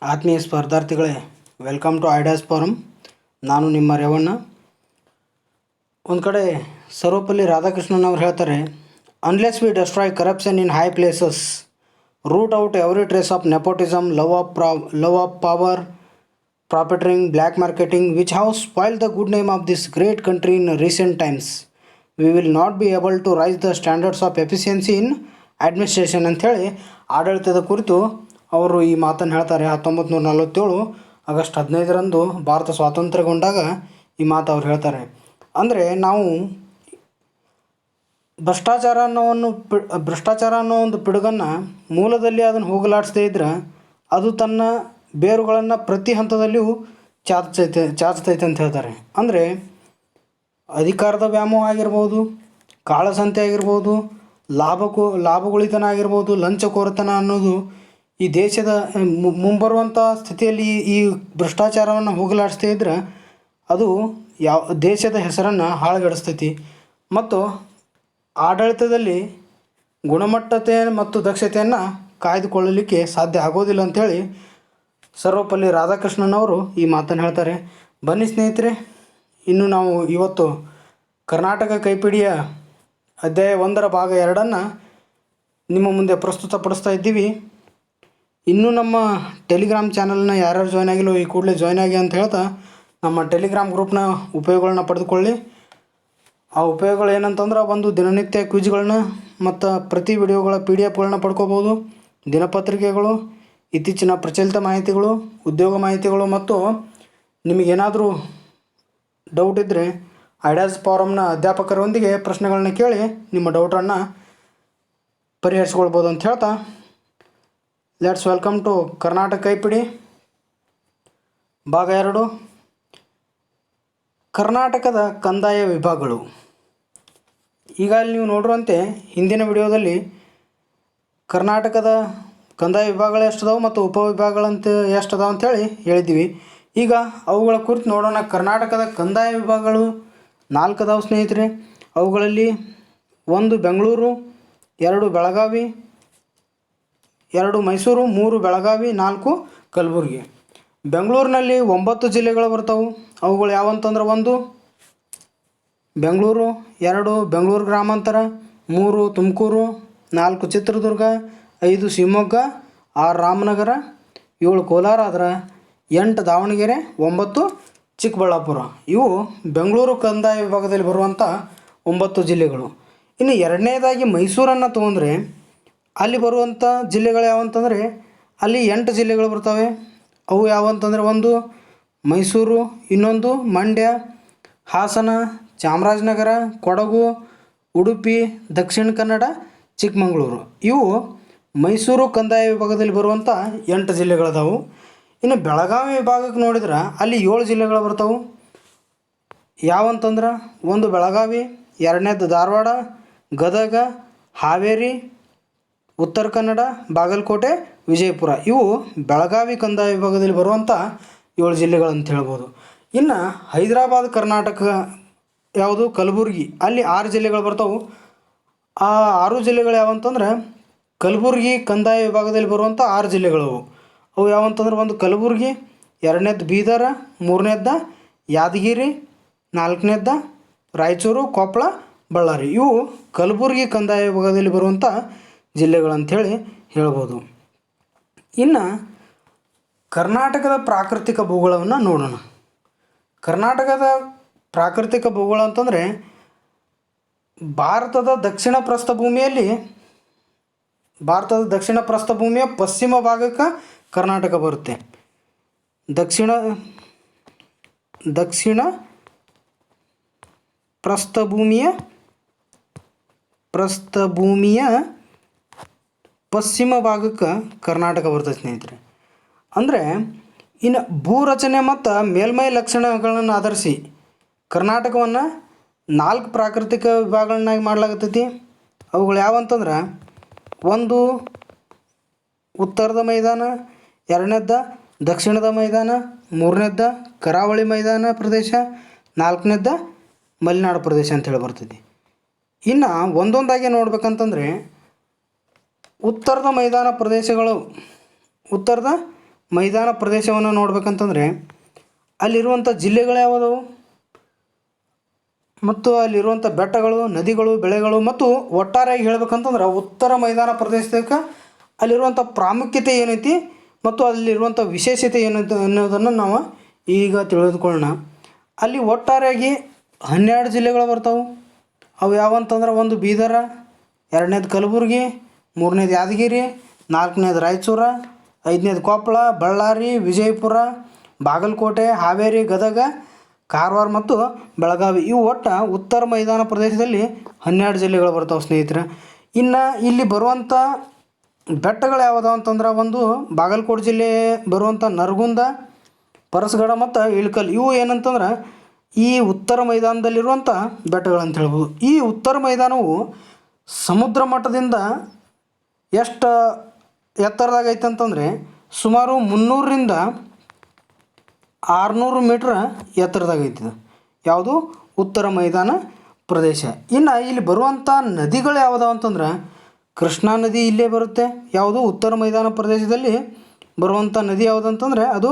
ಆತ್ಮೀಯ ಸ್ಪರ್ಧಾರ್ಥಿಗಳೇ, welcome to ideas forum. ನಾನು ನಿಮ್ಮ ರೇವಣ್ಣ. ಒಂದು ಕಡೆ ಸರ್ವಪಲ್ಲಿ ರಾಧಾಕೃಷ್ಣನ್ ಅವರು ಹೇಳ್ತಾರೆ, unless we destroy corruption in high places, root out every trace of nepotism, love of power, profiteering, black marketing, which have spoil the good name of this great country in recent times, we will not be able to raise the standards of efficiency in administration ಅಂಥೇಳಿ ಆಡಳಿತದ ಕುರಿತು ಅವರು ಈ ಮಾತನ್ನು ಹೇಳ್ತಾರೆ. 1947 August 15ರಂದು Bharat ಸ್ವಾತಂತ್ರ್ಯಗೊಂಡಾಗ ಈ ಮಾತು ಅವ್ರು ಹೇಳ್ತಾರೆ. ಅಂದರೆ ನಾವು ಭ್ರಷ್ಟಾಚಾರ ಅನ್ನೋ ಒಂದು ಪಿಡುಗನ್ನು ಮೂಲದಲ್ಲಿ ಅದನ್ನು ಹೋಗಲಾಡಿಸದೇ ಇದ್ರೆ ಅದು ತನ್ನ ಬೇರುಗಳನ್ನು ಪ್ರತಿ ಹಂತದಲ್ಲಿಯೂ ಚಾಚತೈತೆ ಅಂತ ಹೇಳ್ತಾರೆ. ಅಂದರೆ ಅಧಿಕಾರದ ವ್ಯಾಮೋಹ ಆಗಿರ್ಬೋದು, ಕಾಳಸಂತೆ ಆಗಿರ್ಬೋದು, ಲಾಭಗುಳಿತನ ಆಗಿರ್ಬೋದು, ಲಂಚಕೋರತನ ಅನ್ನೋದು ಈ ದೇಶದ ಮುಂಬರುವಂಥ ಸ್ಥಿತಿಯಲ್ಲಿ ಈ ಭ್ರಷ್ಟಾಚಾರವನ್ನು ಹೋಗಲಾಡಿಸ್ತಾ ಇದ್ರೆ ಅದು ದೇಶದ ಹೆಸರನ್ನು ಹಾಳುಗೆಡಿಸ್ತೈತಿ ಮತ್ತು ಆಡಳಿತದಲ್ಲಿ ಗುಣಮಟ್ಟತೆ ಮತ್ತು ದಕ್ಷತೆಯನ್ನು ಕಾಯ್ದುಕೊಳ್ಳಲಿಕ್ಕೆ ಸಾಧ್ಯ ಆಗೋದಿಲ್ಲ ಅಂಥೇಳಿ ಸರ್ವಪಲ್ಲಿ ರಾಧಾಕೃಷ್ಣನ್ ಅವರು ಈ ಮಾತನ್ನು ಹೇಳ್ತಾರೆ. ಬನ್ನಿ ಸ್ನೇಹಿತರೆ, ಇನ್ನು ನಾವು ಇವತ್ತು ಕರ್ನಾಟಕ ಕೈಪಿಡಿಯ ಅಧ್ಯಾಯ 1ರ ಭಾಗ 2 ನಿಮ್ಮ ಮುಂದೆ ಪ್ರಸ್ತುತಪಡಿಸ್ತಾ ಇದ್ದೀವಿ. ಇನ್ನೂ ನಮ್ಮ ಟೆಲಿಗ್ರಾಮ್ ಚಾನಲ್ನ ಯಾರ್ಯಾರು ಜಾಯ್ನ್ ಆಗಿಲ್ಲೋ ಈ ಕೂಡಲೇ ಜಾಯ್ನ್ ಆಗಿ ಅಂತ ಹೇಳ್ತಾ ನಮ್ಮ ಟೆಲಿಗ್ರಾಮ್ ಗ್ರೂಪ್ನ ಉಪಯೋಗಗಳನ್ನ ಪಡೆದುಕೊಳ್ಳಿ. ಆ ಉಪಯೋಗಗಳು ಏನಂತಂದ್ರೆ, ಒಂದು ದಿನನಿತ್ಯ ಕ್ವಿಜ್ಗಳನ್ನ ಮತ್ತು ಪ್ರತಿ ವಿಡಿಯೋಗಳ PDF ಪಡ್ಕೋಬೋದು, ದಿನಪತ್ರಿಕೆಗಳು, ಇತ್ತೀಚಿನ ಪ್ರಚಲಿತ ಮಾಹಿತಿಗಳು, ಉದ್ಯೋಗ ಮಾಹಿತಿಗಳು ಮತ್ತು ನಿಮಗೇನಾದರೂ ಡೌಟ್ ಇದ್ದರೆ ಐಡಿಯಾಸ್ ಫಾರಮ್ನ ಅಧ್ಯಾಪಕರೊಂದಿಗೆ ಪ್ರಶ್ನೆಗಳನ್ನ ಕೇಳಿ ನಿಮ್ಮ ಡೌಟನ್ನು ಪರಿಹರಿಸ್ಕೊಳ್ಬೋದು ಅಂತ ಹೇಳ್ತಾ, ಲೆಟ್ಸ್ ವೆಲ್ಕಮ್ ಟು ಕರ್ನಾಟಕ ಕೈಪಿಡಿ ಭಾಗ 2. ಕರ್ನಾಟಕದ ಕಂದಾಯ ವಿಭಾಗಗಳು. ಈಗ ಅಲ್ಲಿ ನೀವು ನೋಡಿರುವಂತೆ ಹಿಂದಿನ ವಿಡಿಯೋದಲ್ಲಿ ಕರ್ನಾಟಕದ ಕಂದಾಯ ವಿಭಾಗಗಳು ಎಷ್ಟಿದಾವೆ ಮತ್ತು ಉಪವಿಭಾಗಗಳಂತ ಎಷ್ಟಿದಾವೆ ಅಂಥೇಳಿ ಹೇಳಿದ್ದೀವಿ. ಈಗ ಅವುಗಳ ಕುರಿತು ನೋಡೋಣ. ಕರ್ನಾಟಕದ ಕಂದಾಯ ವಿಭಾಗಗಳು 4 ಅದಾವೆ ಸ್ನೇಹಿತರೆ. ಅವುಗಳಲ್ಲಿ 1 ಬೆಂಗಳೂರು, 2 ಬೆಳಗಾವಿ, 2 ಮೈಸೂರು, 3 ಬೆಳಗಾವಿ, 4 ಕಲಬುರಗಿ. ಬೆಂಗಳೂರಿನಲ್ಲಿ 9 ಜಿಲ್ಲೆಗಳು ಬರ್ತಾವೆ. ಅವುಗಳು ಯಾವಂತಂದ್ರೆ 1 ಬೆಂಗಳೂರು, 2 ಬೆಂಗಳೂರು ಗ್ರಾಮಾಂತರ, 3 ತುಮಕೂರು, 4 ಚಿತ್ರದುರ್ಗ, 5 ಶಿವಮೊಗ್ಗ, 6 ರಾಮನಗರ, 7 ಕೋಲಾರ, 8 ದಾವಣಗೆರೆ, 9 ಚಿಕ್ಕಬಳ್ಳಾಪುರ. ಇವು ಬೆಂಗಳೂರು ಕಂದಾಯ ವಿಭಾಗದಲ್ಲಿ ಬರುವಂಥ 9 ಜಿಲ್ಲೆಗಳು. ಇನ್ನು ಎರಡನೇದಾಗಿ ಮೈಸೂರನ್ನು ತೊಗೊಂಡ್ರೆ ಅಲ್ಲಿ ಬರುವಂಥ ಜಿಲ್ಲೆಗಳು ಯಾವಂತಂದರೆ ಅಲ್ಲಿ 8 ಜಿಲ್ಲೆಗಳು ಬರ್ತವೆ. ಅವು ಯಾವಂತಂದರೆ 1 ಮೈಸೂರು, ಇನ್ನೊಂದು ಮಂಡ್ಯ, ಹಾಸನ, ಚಾಮರಾಜನಗರ, ಕೊಡಗು, ಉಡುಪಿ, ದಕ್ಷಿಣ ಕನ್ನಡ, ಚಿಕ್ಕಮಗಳೂರು. ಇವು ಮೈಸೂರು ಕಂದಾಯ ವಿಭಾಗದಲ್ಲಿ ಬರುವಂಥ 8 ಜಿಲ್ಲೆಗಳದಾವು. ಇನ್ನು ಬೆಳಗಾವಿ ವಿಭಾಗಕ್ಕೆ ನೋಡಿದ್ರೆ ಅಲ್ಲಿ 7 ಜಿಲ್ಲೆಗಳು ಬರ್ತಾವೆ. ಯಾವಂತಂದ್ರೆ 1 ಬೆಳಗಾವಿ, 2ನೇದು ಧಾರವಾಡ, ಗದಗ, ಹಾವೇರಿ, ಉತ್ತರ ಕನ್ನಡ, ಬಾಗಲಕೋಟೆ, ವಿಜಯಪುರ. ಇವು ಬೆಳಗಾವಿ ಕಂದಾಯ ವಿಭಾಗದಲ್ಲಿ ಬರುವಂಥ 7 ಜಿಲ್ಲೆಗಳಂತ ಹೇಳ್ಬೋದು. ಇನ್ನು ಹೈದರಾಬಾದ್ ಕರ್ನಾಟಕ ಯಾವುದು ಕಲಬುರಗಿ, ಅಲ್ಲಿ 6 ಜಿಲ್ಲೆಗಳು ಬರ್ತಾವೆ. ಆ 6 ಜಿಲ್ಲೆಗಳು ಯಾವಂತಂದ್ರೆ ಕಲಬುರಗಿ ಕಂದಾಯ ವಿಭಾಗದಲ್ಲಿ ಬರುವಂಥ 6 ಜಿಲ್ಲೆಗಳವು. ಅವು ಯಾವಂತಂದ್ರೆ 1 ಕಲಬುರಗಿ, 2ನೇದು ಬೀದರ, 3ನೇದ ಯಾದಗಿರಿ, 4ನೇದ ರಾಯಚೂರು, ಕೊಪ್ಪಳ, ಬಳ್ಳಾರಿ. ಇವು ಕಲಬುರಗಿ ಕಂದಾಯ ವಿಭಾಗದಲ್ಲಿ ಬರುವಂಥ ಜಿಲ್ಲೆಗಳಂಥೇಳಿ ಹೇಳ್ಬೋದು. ಇನ್ನು ಕರ್ನಾಟಕದ ಪ್ರಾಕೃತಿಕ ಭೂಗೋಳವನ್ನು ನೋಡೋಣ. ಕರ್ನಾಟಕದ ಪ್ರಾಕೃತಿಕ ಭೂಗೋಳ ಅಂತಂದರೆ ಭಾರತದ ದಕ್ಷಿಣ ಪ್ರಸ್ಥಭೂಮಿಯ ಪಶ್ಚಿಮ ಭಾಗಕ್ಕೆ ಕರ್ನಾಟಕ ಬರುತ್ತೆ. ದಕ್ಷಿಣ ಪ್ರಸ್ಥಭೂಮಿಯ ಪಶ್ಚಿಮ ಭಾಗಕ್ಕೆ ಕರ್ನಾಟಕ ಬರ್ತದೆ ಸ್ನೇಹಿತರೆ. ಅಂದರೆ ಇನ್ನು ಭೂರಚನೆ ಮತ್ತು ಮೇಲ್ಮೈ ಲಕ್ಷಣಗಳನ್ನು ಆಧರಿಸಿ ಕರ್ನಾಟಕವನ್ನು 4 ಪ್ರಾಕೃತಿಕ ವಿಭಾಗಗಳನ್ನಾಗಿ ಮಾಡಲಾಗುತ್ತೈತಿ. ಅವುಗಳು ಯಾವಂತಂದ್ರೆ 1 ಉತ್ತರದ ಮೈದಾನ, 2ನೇದ ದಕ್ಷಿಣದ ಮೈದಾನ, 3ನೇದ ಕರಾವಳಿ ಮೈದಾನ ಪ್ರದೇಶ, 4ನೇದ ಮಲೆನಾಡು ಪ್ರದೇಶ ಅಂತೇಳಿ ಬರ್ತೈತಿ. ಇನ್ನು ಒಂದೊಂದಾಗಿ ನೋಡ್ಬೇಕಂತಂದರೆ ಉತ್ತರದ ಮೈದಾನ ಪ್ರದೇಶವನ್ನು ನೋಡ್ಬೇಕಂತಂದರೆ ಅಲ್ಲಿರುವಂಥ ಜಿಲ್ಲೆಗಳು ಯಾವುದವು ಮತ್ತು ಅಲ್ಲಿರುವಂಥ ಬೆಟ್ಟಗಳು, ನದಿಗಳು, ಬೆಳೆಗಳು ಮತ್ತು ಒಟ್ಟಾರೆಯಾಗಿ ಹೇಳ್ಬೇಕಂತಂದ್ರೆ ಉತ್ತರ ಮೈದಾನ ಪ್ರದೇಶಕ್ಕೆ ಅಲ್ಲಿರುವಂಥ ಪ್ರಾಮುಖ್ಯತೆ ಏನೈತಿ ಮತ್ತು ಅಲ್ಲಿರುವಂಥ ವಿಶೇಷತೆ ಏನೈತಿ ಅನ್ನೋದನ್ನು ನಾವು ಈಗ ತಿಳಿದುಕೊಳ್ಳೋಣ. ಅಲ್ಲಿ ಒಟ್ಟಾರೆಯಾಗಿ 12 ಜಿಲ್ಲೆಗಳು ಬರ್ತಾವೆ. ಅವು ಯಾವಂತಂದ್ರೆ ಒಂದು ಬೀದರ, 2ನೇದು ಕಲಬುರಗಿ, 3ನೇದು ಯಾದಗಿರಿ, 4ನೇದು ರಾಯಚೂರು, 5ನೇದು ಕೊಪ್ಪಳ, ಬಳ್ಳಾರಿ, ವಿಜಯಪುರ, ಬಾಗಲಕೋಟೆ, ಹಾವೇರಿ, ಗದಗ, ಕಾರವಾರ ಮತ್ತು ಬೆಳಗಾವಿ. ಇವು ಒಟ್ಟು ಉತ್ತರ ಮೈದಾನ ಪ್ರದೇಶದಲ್ಲಿ 12 ಜಿಲ್ಲೆಗಳು ಬರ್ತಾವೆ ಸ್ನೇಹಿತರೆ. ಇನ್ನು ಇಲ್ಲಿ ಬರುವಂಥ ಬೆಟ್ಟಗಳು ಯಾವುದಾವ ಅಂತಂದ್ರೆ ಒಂದು ಬಾಗಲಕೋಟೆ ಜಿಲ್ಲೆ ಬರುವಂಥ ನರಗುಂದ, ಪರಸಗಡ ಮತ್ತು ಇಳಕಲ್. ಇವು ಏನಂತಂದ್ರೆ ಈ ಉತ್ತರ ಮೈದಾನದಲ್ಲಿರುವಂಥ ಬೆಟ್ಟಗಳಂತ ಹೇಳ್ಬೋದು. ಈ ಉತ್ತರ ಮೈದಾನವು ಸಮುದ್ರ ಮಟ್ಟದಿಂದ ಎಷ್ಟು ಎತ್ತರದಾಗೈತೆ ಅಂತಂದರೆ ಸುಮಾರು 300ರಿಂದ 600 ಮೀಟ್ರ್ ಎತ್ತರದಾಗೈತಿ. ಯಾವುದು ಉತ್ತರ ಮೈದಾನ ಪ್ರದೇಶ. ಇನ್ನು ಇಲ್ಲಿ ಬರುವಂಥ ನದಿಗಳು ಯಾವುದಾವ ಅಂತಂದ್ರೆ ಕೃಷ್ಣಾ ನದಿ ಇಲ್ಲೇ ಬರುತ್ತೆ. ಯಾವುದು ಉತ್ತರ ಮೈದಾನ ಪ್ರದೇಶದಲ್ಲಿ ಬರುವಂಥ ನದಿ ಯಾವುದು ಅಂತಂದರೆ ಅದು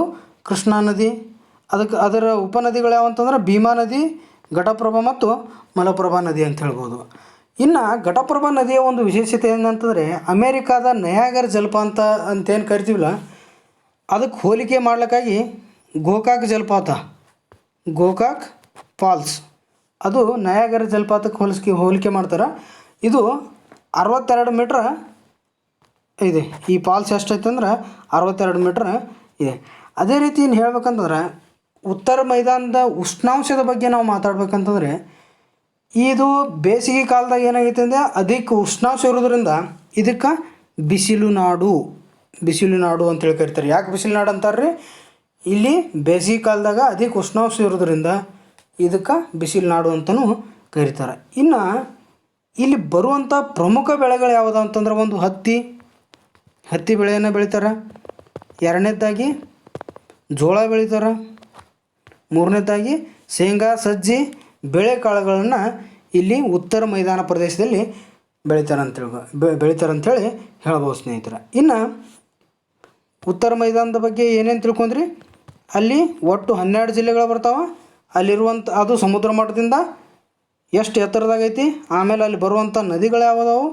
ಕೃಷ್ಣಾ ನದಿ. ಅದರ ಉಪನದಿಗಳು ಯಾವಂತಂದ್ರೆ ಭೀಮಾ ನದಿ, ಘಟಪ್ರಭಾ ಮತ್ತು ಮಲಪ್ರಭಾ ನದಿ ಅಂತ ಹೇಳ್ಬೋದು. ಇನ್ನು ಘಟಪ್ರಭಾ ನದಿಯ ಒಂದು ವಿಶೇಷತೆ ಏನಂತಂದರೆ ಅಮೇರಿಕಾದ ನಯಾಗರ ಜಲಪಾತ ಅಂತೇನು ಕರಿತೀವಲ್ಲ ಅದಕ್ಕೆ ಹೋಲಿಕೆ ಮಾಡ್ಲಿಕ್ಕಾಗಿ ಗೋಕಾಕ್ ಜಲಪಾತ, ಗೋಕಾಕ್ ಫಾಲ್ಸ್, ಅದು ನಯಾಗರ ಜಲಪಾತಕ್ಕೆ ಹೋಲಿಕೆ ಮಾಡ್ತಾರೆ. ಇದು 62 ಮೀಟ್ರ್ ಇದೆ. ಈ ಫಾಲ್ಸ್ ಎಷ್ಟೈತೆ ಅಂದ್ರೆ 62 ಮೀಟ್ರ್ ಇದೆ. ಅದೇ ರೀತಿ ಇನ್ನು ಹೇಳ್ಬೇಕಂತಂದ್ರೆ ಉತ್ತರ ಮೈದಾನದ ಉಷ್ಣಾಂಶದ ಬಗ್ಗೆ ನಾವು ಮಾತಾಡ್ಬೇಕಂತಂದರೆ ಇದು ಬೇಸಿಗೆ ಕಾಲದಾಗ ಏನಾಗೈತೆ ಅಂದರೆ ಅಧಿಕ ಉಷ್ಣಾಂಶ ಇರೋದ್ರಿಂದ ಇದಕ್ಕೆ ಬಿಸಿಲು ನಾಡು ಅಂತೇಳಿ ಕರಿತಾರೆ. ಯಾಕೆ ಬಿಸಿಲು ನಾಡು ಅಂತಾರೆ ರೀ? ಇಲ್ಲಿ ಬೇಸಿಗೆ ಕಾಲದಾಗ ಅಧಿಕ ಉಷ್ಣಾಂಶ ಇರೋದ್ರಿಂದ ಇದಕ್ಕೆ ಬಿಸಿಲು ನಾಡು ಅಂತಲೂ ಕರೀತಾರೆ. ಇನ್ನು ಇಲ್ಲಿ ಬರುವಂಥ ಪ್ರಮುಖ ಬೆಳೆಗಳು ಯಾವುದು ಅಂತಂದ್ರೆ ಒಂದು ಹತ್ತಿ ಬೆಳೆಯನ್ನು ಬೆಳಿತಾರೆ, 2ನೇದಾಗಿ ಜೋಳ ಬೆಳಿತಾರೆ, 3ನೇದಾಗಿ ಶೇಂಗಾ, ಸಜ್ಜಿ, ಬೇಳೆಕಾಳುಗಳನ್ನು ಇಲ್ಲಿ ಉತ್ತರ ಮೈದಾನ ಪ್ರದೇಶದಲ್ಲಿ ಬೆಳಿತಾರೆ ಅಂಥೇಳಿ ಹೇಳ್ಬೋದು ಸ್ನೇಹಿತರೆ. ಇನ್ನು ಉತ್ತರ ಮೈದಾನದ ಬಗ್ಗೆ ಏನೇನು ತಿಳ್ಕೊಂಡ್ರಿ? ಅಲ್ಲಿ ಒಟ್ಟು 12 ಜಿಲ್ಲೆಗಳು ಬರ್ತಾವೆ. ಅಲ್ಲಿರುವಂಥ ಅದು ಸಮುದ್ರ ಮಟ್ಟದಿಂದ ಎಷ್ಟು ಎತ್ತರದಾಗೈತಿ, ಆಮೇಲೆ ಅಲ್ಲಿ ಬರುವಂಥ ನದಿಗಳು ಯಾವುದಾವು,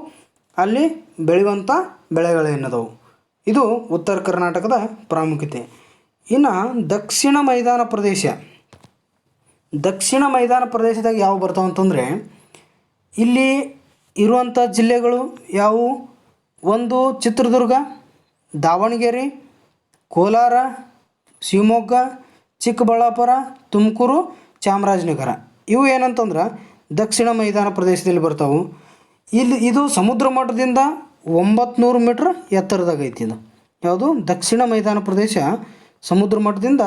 ಅಲ್ಲಿ ಬೆಳೆಯುವಂಥ ಬೆಳೆಗಳೇನದವು. ಇದು ಉತ್ತರ ಕರ್ನಾಟಕದ ಪ್ರಾಮುಖ್ಯತೆ. ಇನ್ನು ದಕ್ಷಿಣ ಮೈದಾನ ಪ್ರದೇಶದಾಗ ಯಾವ ಬರ್ತಾವೆ ಅಂತಂದರೆ ಇಲ್ಲಿ ಇರುವಂಥ ಜಿಲ್ಲೆಗಳು ಯಾವುವು? ಒಂದು ಚಿತ್ರದುರ್ಗ, ದಾವಣಗೆರೆ, ಕೋಲಾರ, ಶಿವಮೊಗ್ಗ, ಚಿಕ್ಕಬಳ್ಳಾಪುರ, ತುಮಕೂರು, ಚಾಮರಾಜನಗರ. ಇವು ಏನಂತಂದ್ರೆ ದಕ್ಷಿಣ ಮೈದಾನ ಪ್ರದೇಶದಲ್ಲಿ ಬರ್ತಾವೆ. ಇದು ಸಮುದ್ರ ಮಟ್ಟದಿಂದ 900 ಮೀಟ್ರ್ ಎತ್ತರದಾಗೈತಿ. ಇದು ಯಾವುದು ದಕ್ಷಿಣ ಮೈದಾನ ಪ್ರದೇಶ ಸಮುದ್ರ ಮಟ್ಟದಿಂದ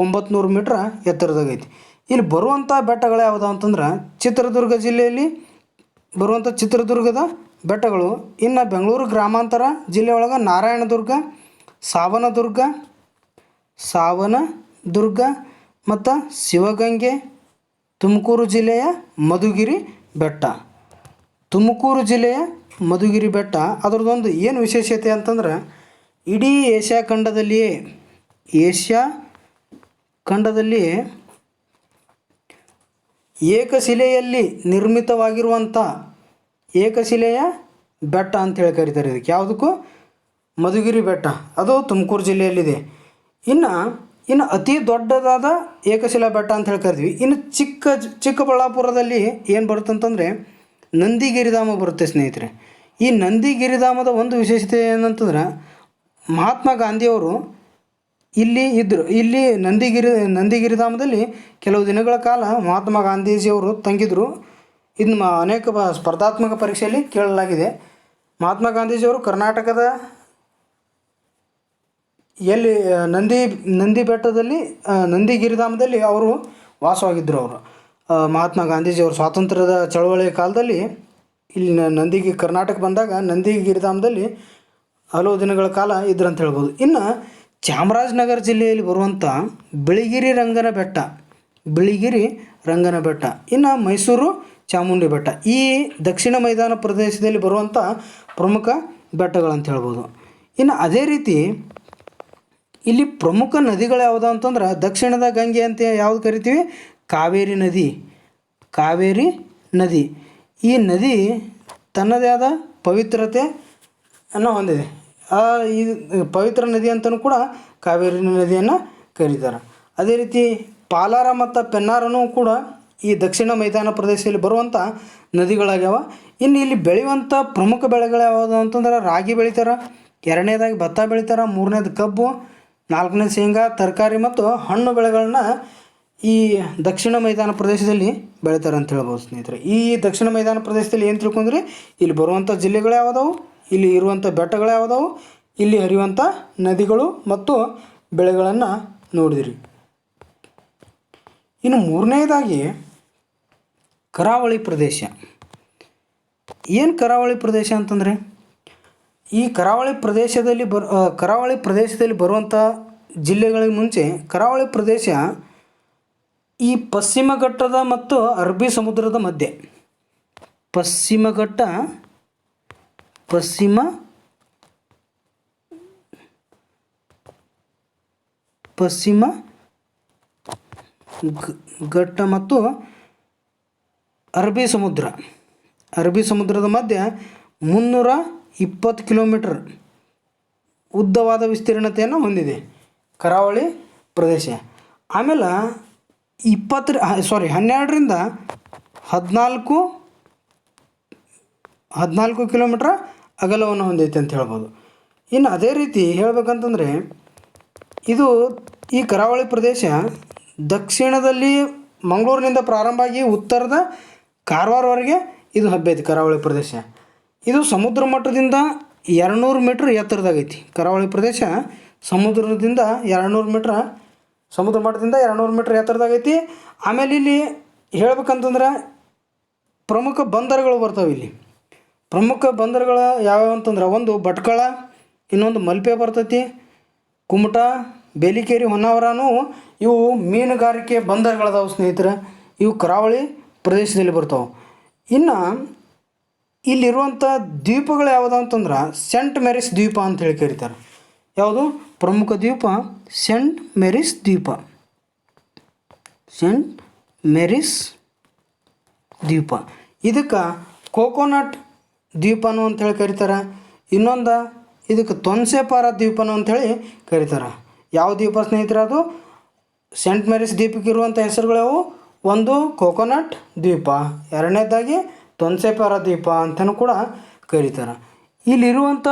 900 ಮೀಟ್ರ್ ಎತ್ತರದಾಗೈತಿ. ಇಲ್ಲಿ ಬರುವಂಥ ಬೆಟ್ಟಗಳು ಯಾವುದು ಅಂತಂದ್ರೆ ಚಿತ್ರದುರ್ಗ ಜಿಲ್ಲೆಯಲ್ಲಿ ಬರುವಂಥ ಚಿತ್ರದುರ್ಗದ ಬೆಟ್ಟಗಳು. ಇನ್ನು ಬೆಂಗಳೂರು ಗ್ರಾಮಾಂತರ ಜಿಲ್ಲೆ ಒಳಗೆ ನಾರಾಯಣದುರ್ಗ, ಸಾವನದುರ್ಗ ಮತ್ತು ಶಿವಗಂಗೆ, ತುಮಕೂರು ಜಿಲ್ಲೆಯ ಮಧುಗಿರಿ ಬೆಟ್ಟ. ಅದರದ್ದೊಂದು ಏನು ವಿಶೇಷತೆ ಅಂತಂದ್ರೆ ಇಡೀ ಏಷ್ಯಾ ಖಂಡದಲ್ಲಿ ಏಕಶಿಲೆಯಲ್ಲಿ ನಿರ್ಮಿತವಾಗಿರುವಂಥ ಏಕಶಿಲೆಯ ಬೆಟ್ಟ ಅಂತೇಳಿ ಕರೀತಾರೆ. ಇದಕ್ಕೆ ಯಾವುದಕ್ಕೂ ಮಧುಗಿರಿ ಬೆಟ್ಟ, ಅದು ತುಮಕೂರು ಜಿಲ್ಲೆಯಲ್ಲಿದೆ. ಇನ್ನು ಅತಿ ದೊಡ್ಡದಾದ ಏಕಶಿಲಾ ಬೆಟ್ಟ ಅಂತ ಹೇಳಿ ಕರಿತೀವಿ. ಇನ್ನು ಚಿಕ್ಕಬಳ್ಳಾಪುರದಲ್ಲಿ ಏನು ಬರುತ್ತಂತಂದರೆ ನಂದಿಗಿರಿಧಾಮ ಬರುತ್ತೆ ಸ್ನೇಹಿತರೆ. ಈ ನಂದಿಗಿರಿಧಾಮದ ಒಂದು ವಿಶೇಷತೆ ಏನಂತಂದ್ರೆ ಮಹಾತ್ಮ ಗಾಂಧಿಯವರು ಇಲ್ಲಿ ಇದ್ದರು. ಇಲ್ಲಿ ನಂದಿಗಿರಿಧಾಮದಲ್ಲಿ ಕೆಲವು ದಿನಗಳ ಕಾಲ ಮಹಾತ್ಮ ಗಾಂಧೀಜಿಯವರು ತಂಗಿದ್ರು. ಇದನ್ನು ಅನೇಕ ಸ್ಪರ್ಧಾತ್ಮಕ ಪರೀಕ್ಷೆಯಲ್ಲಿ ಕೇಳಲಾಗಿದೆ. ಮಹಾತ್ಮ ಗಾಂಧೀಜಿಯವರು ಕರ್ನಾಟಕದ ಎಲ್ಲಿ ನಂದಿ ಬೆಟ್ಟದಲ್ಲಿ ನಂದಿಗಿರಿಧಾಮದಲ್ಲಿ ಅವರು ವಾಸವಾಗಿದ್ದರು. ಮಹಾತ್ಮ ಗಾಂಧೀಜಿಯವರು ಸ್ವಾತಂತ್ರ್ಯದ ಚಳವಳಿಯ ಕಾಲದಲ್ಲಿ ಇಲ್ಲಿ ಕರ್ನಾಟಕ ಬಂದಾಗ ನಂದಿಗಿರಿಧಾಮದಲ್ಲಿ ಹಲವು ದಿನಗಳ ಕಾಲ ಇದ್ರು ಅಂತ ಹೇಳ್ಬೋದು. ಇನ್ನು ಚಾಮರಾಜನಗರ ಜಿಲ್ಲೆಯಲ್ಲಿ ಬರುವಂಥ ಬಿಳಿಗಿರಿ ರಂಗನ ಬೆಟ್ಟ, ಇನ್ನು ಮೈಸೂರು ಚಾಮುಂಡಿ ಬೆಟ್ಟ, ಈ ದಕ್ಷಿಣ ಮೈದಾನ ಪ್ರದೇಶದಲ್ಲಿ ಬರುವಂಥ ಪ್ರಮುಖ ಬೆಟ್ಟಗಳಂತ ಹೇಳ್ಬೋದು. ಇನ್ನು ಅದೇ ರೀತಿ ಇಲ್ಲಿ ಪ್ರಮುಖ ನದಿಗಳು ಯಾವುದು ಅಂತಂದ್ರೆ ದಕ್ಷಿಣದ ಗಂಗೆ ಅಂತ ಯಾವ್ದು ಕರಿತೀವಿ? ಕಾವೇರಿ ನದಿ. ಕಾವೇರಿ ನದಿ. ಈ ನದಿ ತನ್ನದೇ ಆದ ಪವಿತ್ರತೆಯನ್ನು ಹೊಂದಿದೆ. ಈ ಪವಿತ್ರ ನದಿ ಅಂತಲೂ ಕೂಡ ಕಾವೇರಿ ನದಿಯನ್ನು ಕರೀತಾರೆ. ಅದೇ ರೀತಿ ಪಾಲಾರ ಮತ್ತು ಪೆನ್ನಾರನೂ ಕೂಡ ಈ ದಕ್ಷಿಣ ಮೈದಾನ ಪ್ರದೇಶದಲ್ಲಿ ಬರುವಂಥ ನದಿಗಳಾಗ್ಯಾವ. ಇನ್ನು ಇಲ್ಲಿ ಬೆಳೆಯುವಂಥ ಪ್ರಮುಖ ಬೆಳೆಗಳು ಯಾವುದು ಅಂತಂದ್ರೆ ರಾಗಿ ಬೆಳಿತಾರೆ, ಎರಡನೇದಾಗಿ ಭತ್ತ ಬೆಳಿತಾರೆ, ಮೂರನೇದು ಕಬ್ಬು, ನಾಲ್ಕನೇದು ಶೇಂಗಾ, ತರಕಾರಿ ಮತ್ತು ಹಣ್ಣು ಬೆಳೆಗಳನ್ನ ಈ ದಕ್ಷಿಣ ಮೈದಾನ ಪ್ರದೇಶದಲ್ಲಿ ಬೆಳಿತಾರೆ ಅಂತ ಹೇಳ್ಬೋದು ಸ್ನೇಹಿತರೆ. ಈ ದಕ್ಷಿಣ ಮೈದಾನ ಪ್ರದೇಶದಲ್ಲಿ ಏನು ತಿಳ್ಕೊಂಡ್ರಿ? ಇಲ್ಲಿ ಬರುವಂಥ ಜಿಲ್ಲೆಗಳು ಯಾವುದವು, ಇಲ್ಲಿ ಇರುವಂಥ ಬೆಟ್ಟಗಳು ಯಾವುದವು, ಇಲ್ಲಿ ಹರಿಯುವಂಥ ನದಿಗಳು ಮತ್ತು ಬೆಳೆಗಳನ್ನು ನೋಡಿದಿರಿ. ಇನ್ನು ಮೂರನೇದಾಗಿ ಕರಾವಳಿ ಪ್ರದೇಶ. ಏನು ಕರಾವಳಿ ಪ್ರದೇಶ ಅಂತಂದರೆ, ಈ ಕರಾವಳಿ ಪ್ರದೇಶದಲ್ಲಿ ಬರುವಂಥ ಜಿಲ್ಲೆಗಳಿಗೆ ಮುಂಚೆ ಕರಾವಳಿ ಪ್ರದೇಶ ಈ ಪಶ್ಚಿಮ ಘಟ್ಟದ ಮತ್ತು ಅರಬ್ಬಿ ಸಮುದ್ರದ ಮಧ್ಯೆ, ಪಶ್ಚಿಮ ಘಟ್ಟ ಮತ್ತು ಅರಬ್ಬಿ ಸಮುದ್ರದ ಮಧ್ಯೆ 320 ಕಿಲೋಮೀಟರ್ ಉದ್ದವಾದ ವಿಸ್ತೀರ್ಣತೆಯನ್ನು ಹೊಂದಿದೆ ಕರಾವಳಿ ಪ್ರದೇಶ. ಆಮೇಲೆ 12ರಿಂದ 14 ಕಿಲೋಮೀಟ್ರ್ ಅಗಲವನ್ನು ಹೊಂದೈತೆ ಅಂತ ಹೇಳ್ಬೋದು. ಇನ್ನು ಅದೇ ರೀತಿ ಹೇಳಬೇಕಂತಂದರೆ ಈ ಕರಾವಳಿ ಪ್ರದೇಶ ದಕ್ಷಿಣದಲ್ಲಿ ಮಂಗಳೂರಿನಿಂದ ಪ್ರಾರಂಭ ಆಗಿ ಉತ್ತರದ ಕಾರವಾರವರೆಗೆ ಇದು ಹಬ್ಬೈತಿ ಕರಾವಳಿ ಪ್ರದೇಶ. ಇದು ಸಮುದ್ರ ಮಟ್ಟದಿಂದ 200 ಮೀಟ್ರ್ ಎತ್ತರದಾಗೈತಿ. ಕರಾವಳಿ ಪ್ರದೇಶ ಸಮುದ್ರ ಮಟ್ಟದಿಂದ 200 ಮೀಟ್ರ್ ಎತ್ತರದಾಗೈತಿ. ಆಮೇಲೆ ಇಲ್ಲಿ ಹೇಳ್ಬೇಕಂತಂದ್ರೆ ಪ್ರಮುಖ ಬಂದರುಗಳು ಬರ್ತಾವೆ. ಇಲ್ಲಿ ಪ್ರಮುಖ ಬಂದರುಗಳು ಯಾವ್ಯಾವ ಅಂತಂದ್ರೆ, ಒಂದು ಭಟ್ಕಳ, ಇನ್ನೊಂದು ಮಲ್ಪೆ ಬರ್ತೈತಿ, ಕುಮಟಾ, ಬೇಲಿಕೇರಿ, ಹೊನ್ನಾವರನೂ ಇವು ಮೀನುಗಾರಿಕೆ ಬಂದರುಗಳದಾವು ಸ್ನೇಹಿತರೆ. ಇವು ಕರಾವಳಿ ಪ್ರದೇಶದಲ್ಲಿ ಬರ್ತಾವೆ. ಇನ್ನು ಇಲ್ಲಿರುವಂಥ ದ್ವೀಪಗಳು ಯಾವುದು ಅಂತಂದ್ರೆ ಸೆಂಟ್ ಮೇರಿಸ್ ದ್ವೀಪ ಅಂತೇಳಿ ಕರೀತಾರೆ. ಯಾವುದು ಪ್ರಮುಖ ದ್ವೀಪ? ಸೆಂಟ್ ಮೇರಿಸ್ ದ್ವೀಪ. ಇದಕ್ಕೆ ಕೋಕೋನಟ್ ದ್ವೀಪನು ಅಂಥೇಳಿ ಕರೀತಾರೆ. ಇನ್ನೊಂದು ಇದಕ್ಕೆ ತೊನ್ಸೆಪಾರ ದ್ವೀಪನು ಅಂಥೇಳಿ ಕರೀತಾರೆ. ಯಾವ ದ್ವೀಪ ಸ್ನೇಹಿತರೆ? ಅದು ಸೆಂಟ್ ಮೇರಿಸ್ ದ್ವೀಪಕ್ಕೆ ಇರುವಂಥ ಹೆಸರುಗಳವು, ಒಂದು ಕೋಕೋನಟ್ ದ್ವೀಪ, ಎರಡನೇದಾಗಿ ತೊನ್ಸೆಪಾರ ದ್ವೀಪ ಅಂತಲೂ ಕೂಡ ಕರೀತಾರೆ. ಇಲ್ಲಿರುವಂಥ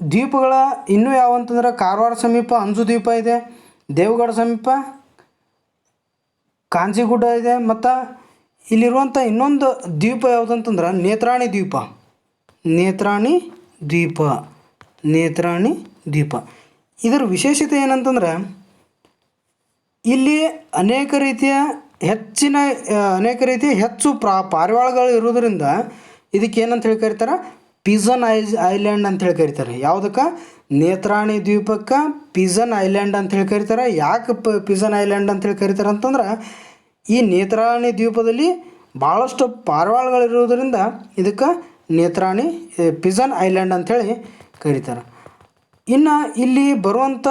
ದ್ವೀಪಗಳ ಇನ್ನೂ ಯಾವ ಅಂತಂದ್ರೆ, ಕಾರವಾರ ಸಮೀಪ ಅಂಜು ದ್ವೀಪ ಇದೆ, ದೇವಗಢ ಸಮೀಪ ಕಾಂಜಿಗುಡ್ಡ ಇದೆ, ಮತ್ತು ಇಲ್ಲಿರುವಂಥ ಇನ್ನೊಂದು ದ್ವೀಪ ಯಾವುದಂತಂದ್ರೆ ನೇತ್ರಾಣಿ ದ್ವೀಪ. ಇದರ ವಿಶೇಷತೆ ಏನಂತಂದ್ರೆ, ಇಲ್ಲಿ ಅನೇಕ ರೀತಿಯ ಹೆಚ್ಚು ಪಾರಿವಾಳಗಳು ಇರೋದರಿಂದ ಇದಕ್ಕೆ ಏನಂತ ಹೇಳಿ ಕರೀತಾರೆ? ಪಿಜನ್ ಐಲ್ಯಾಂಡ್ ಅಂತೇಳಿ ಕರೀತಾರೆ. ಯಾವುದಕ್ಕೆ? ನೇತ್ರಾಣಿ ದ್ವೀಪಕ್ಕೆ ಪಿಜನ್ ಐಲ್ಯಾಂಡ್ ಅಂಥೇಳಿ ಕರೀತಾರೆ. ಯಾಕೆ ಪಿಜನ್ ಐಲ್ಯಾಂಡ್ ಅಂಥೇಳಿ ಕರೀತಾರೆ ಅಂತಂದ್ರೆ, ಈ ನೇತ್ರಾಣಿ ದ್ವೀಪದಲ್ಲಿ ಭಾಳಷ್ಟು ಪಾರಿವಾಳಗಳಿರೋದರಿಂದ ಇದಕ್ಕೆ ಪಿಜನ್ ಐಲ್ಯಾಂಡ್ ಅಂಥೇಳಿ ಕರೀತಾರೆ. ಇನ್ನು ಇಲ್ಲಿ ಬರುವಂಥ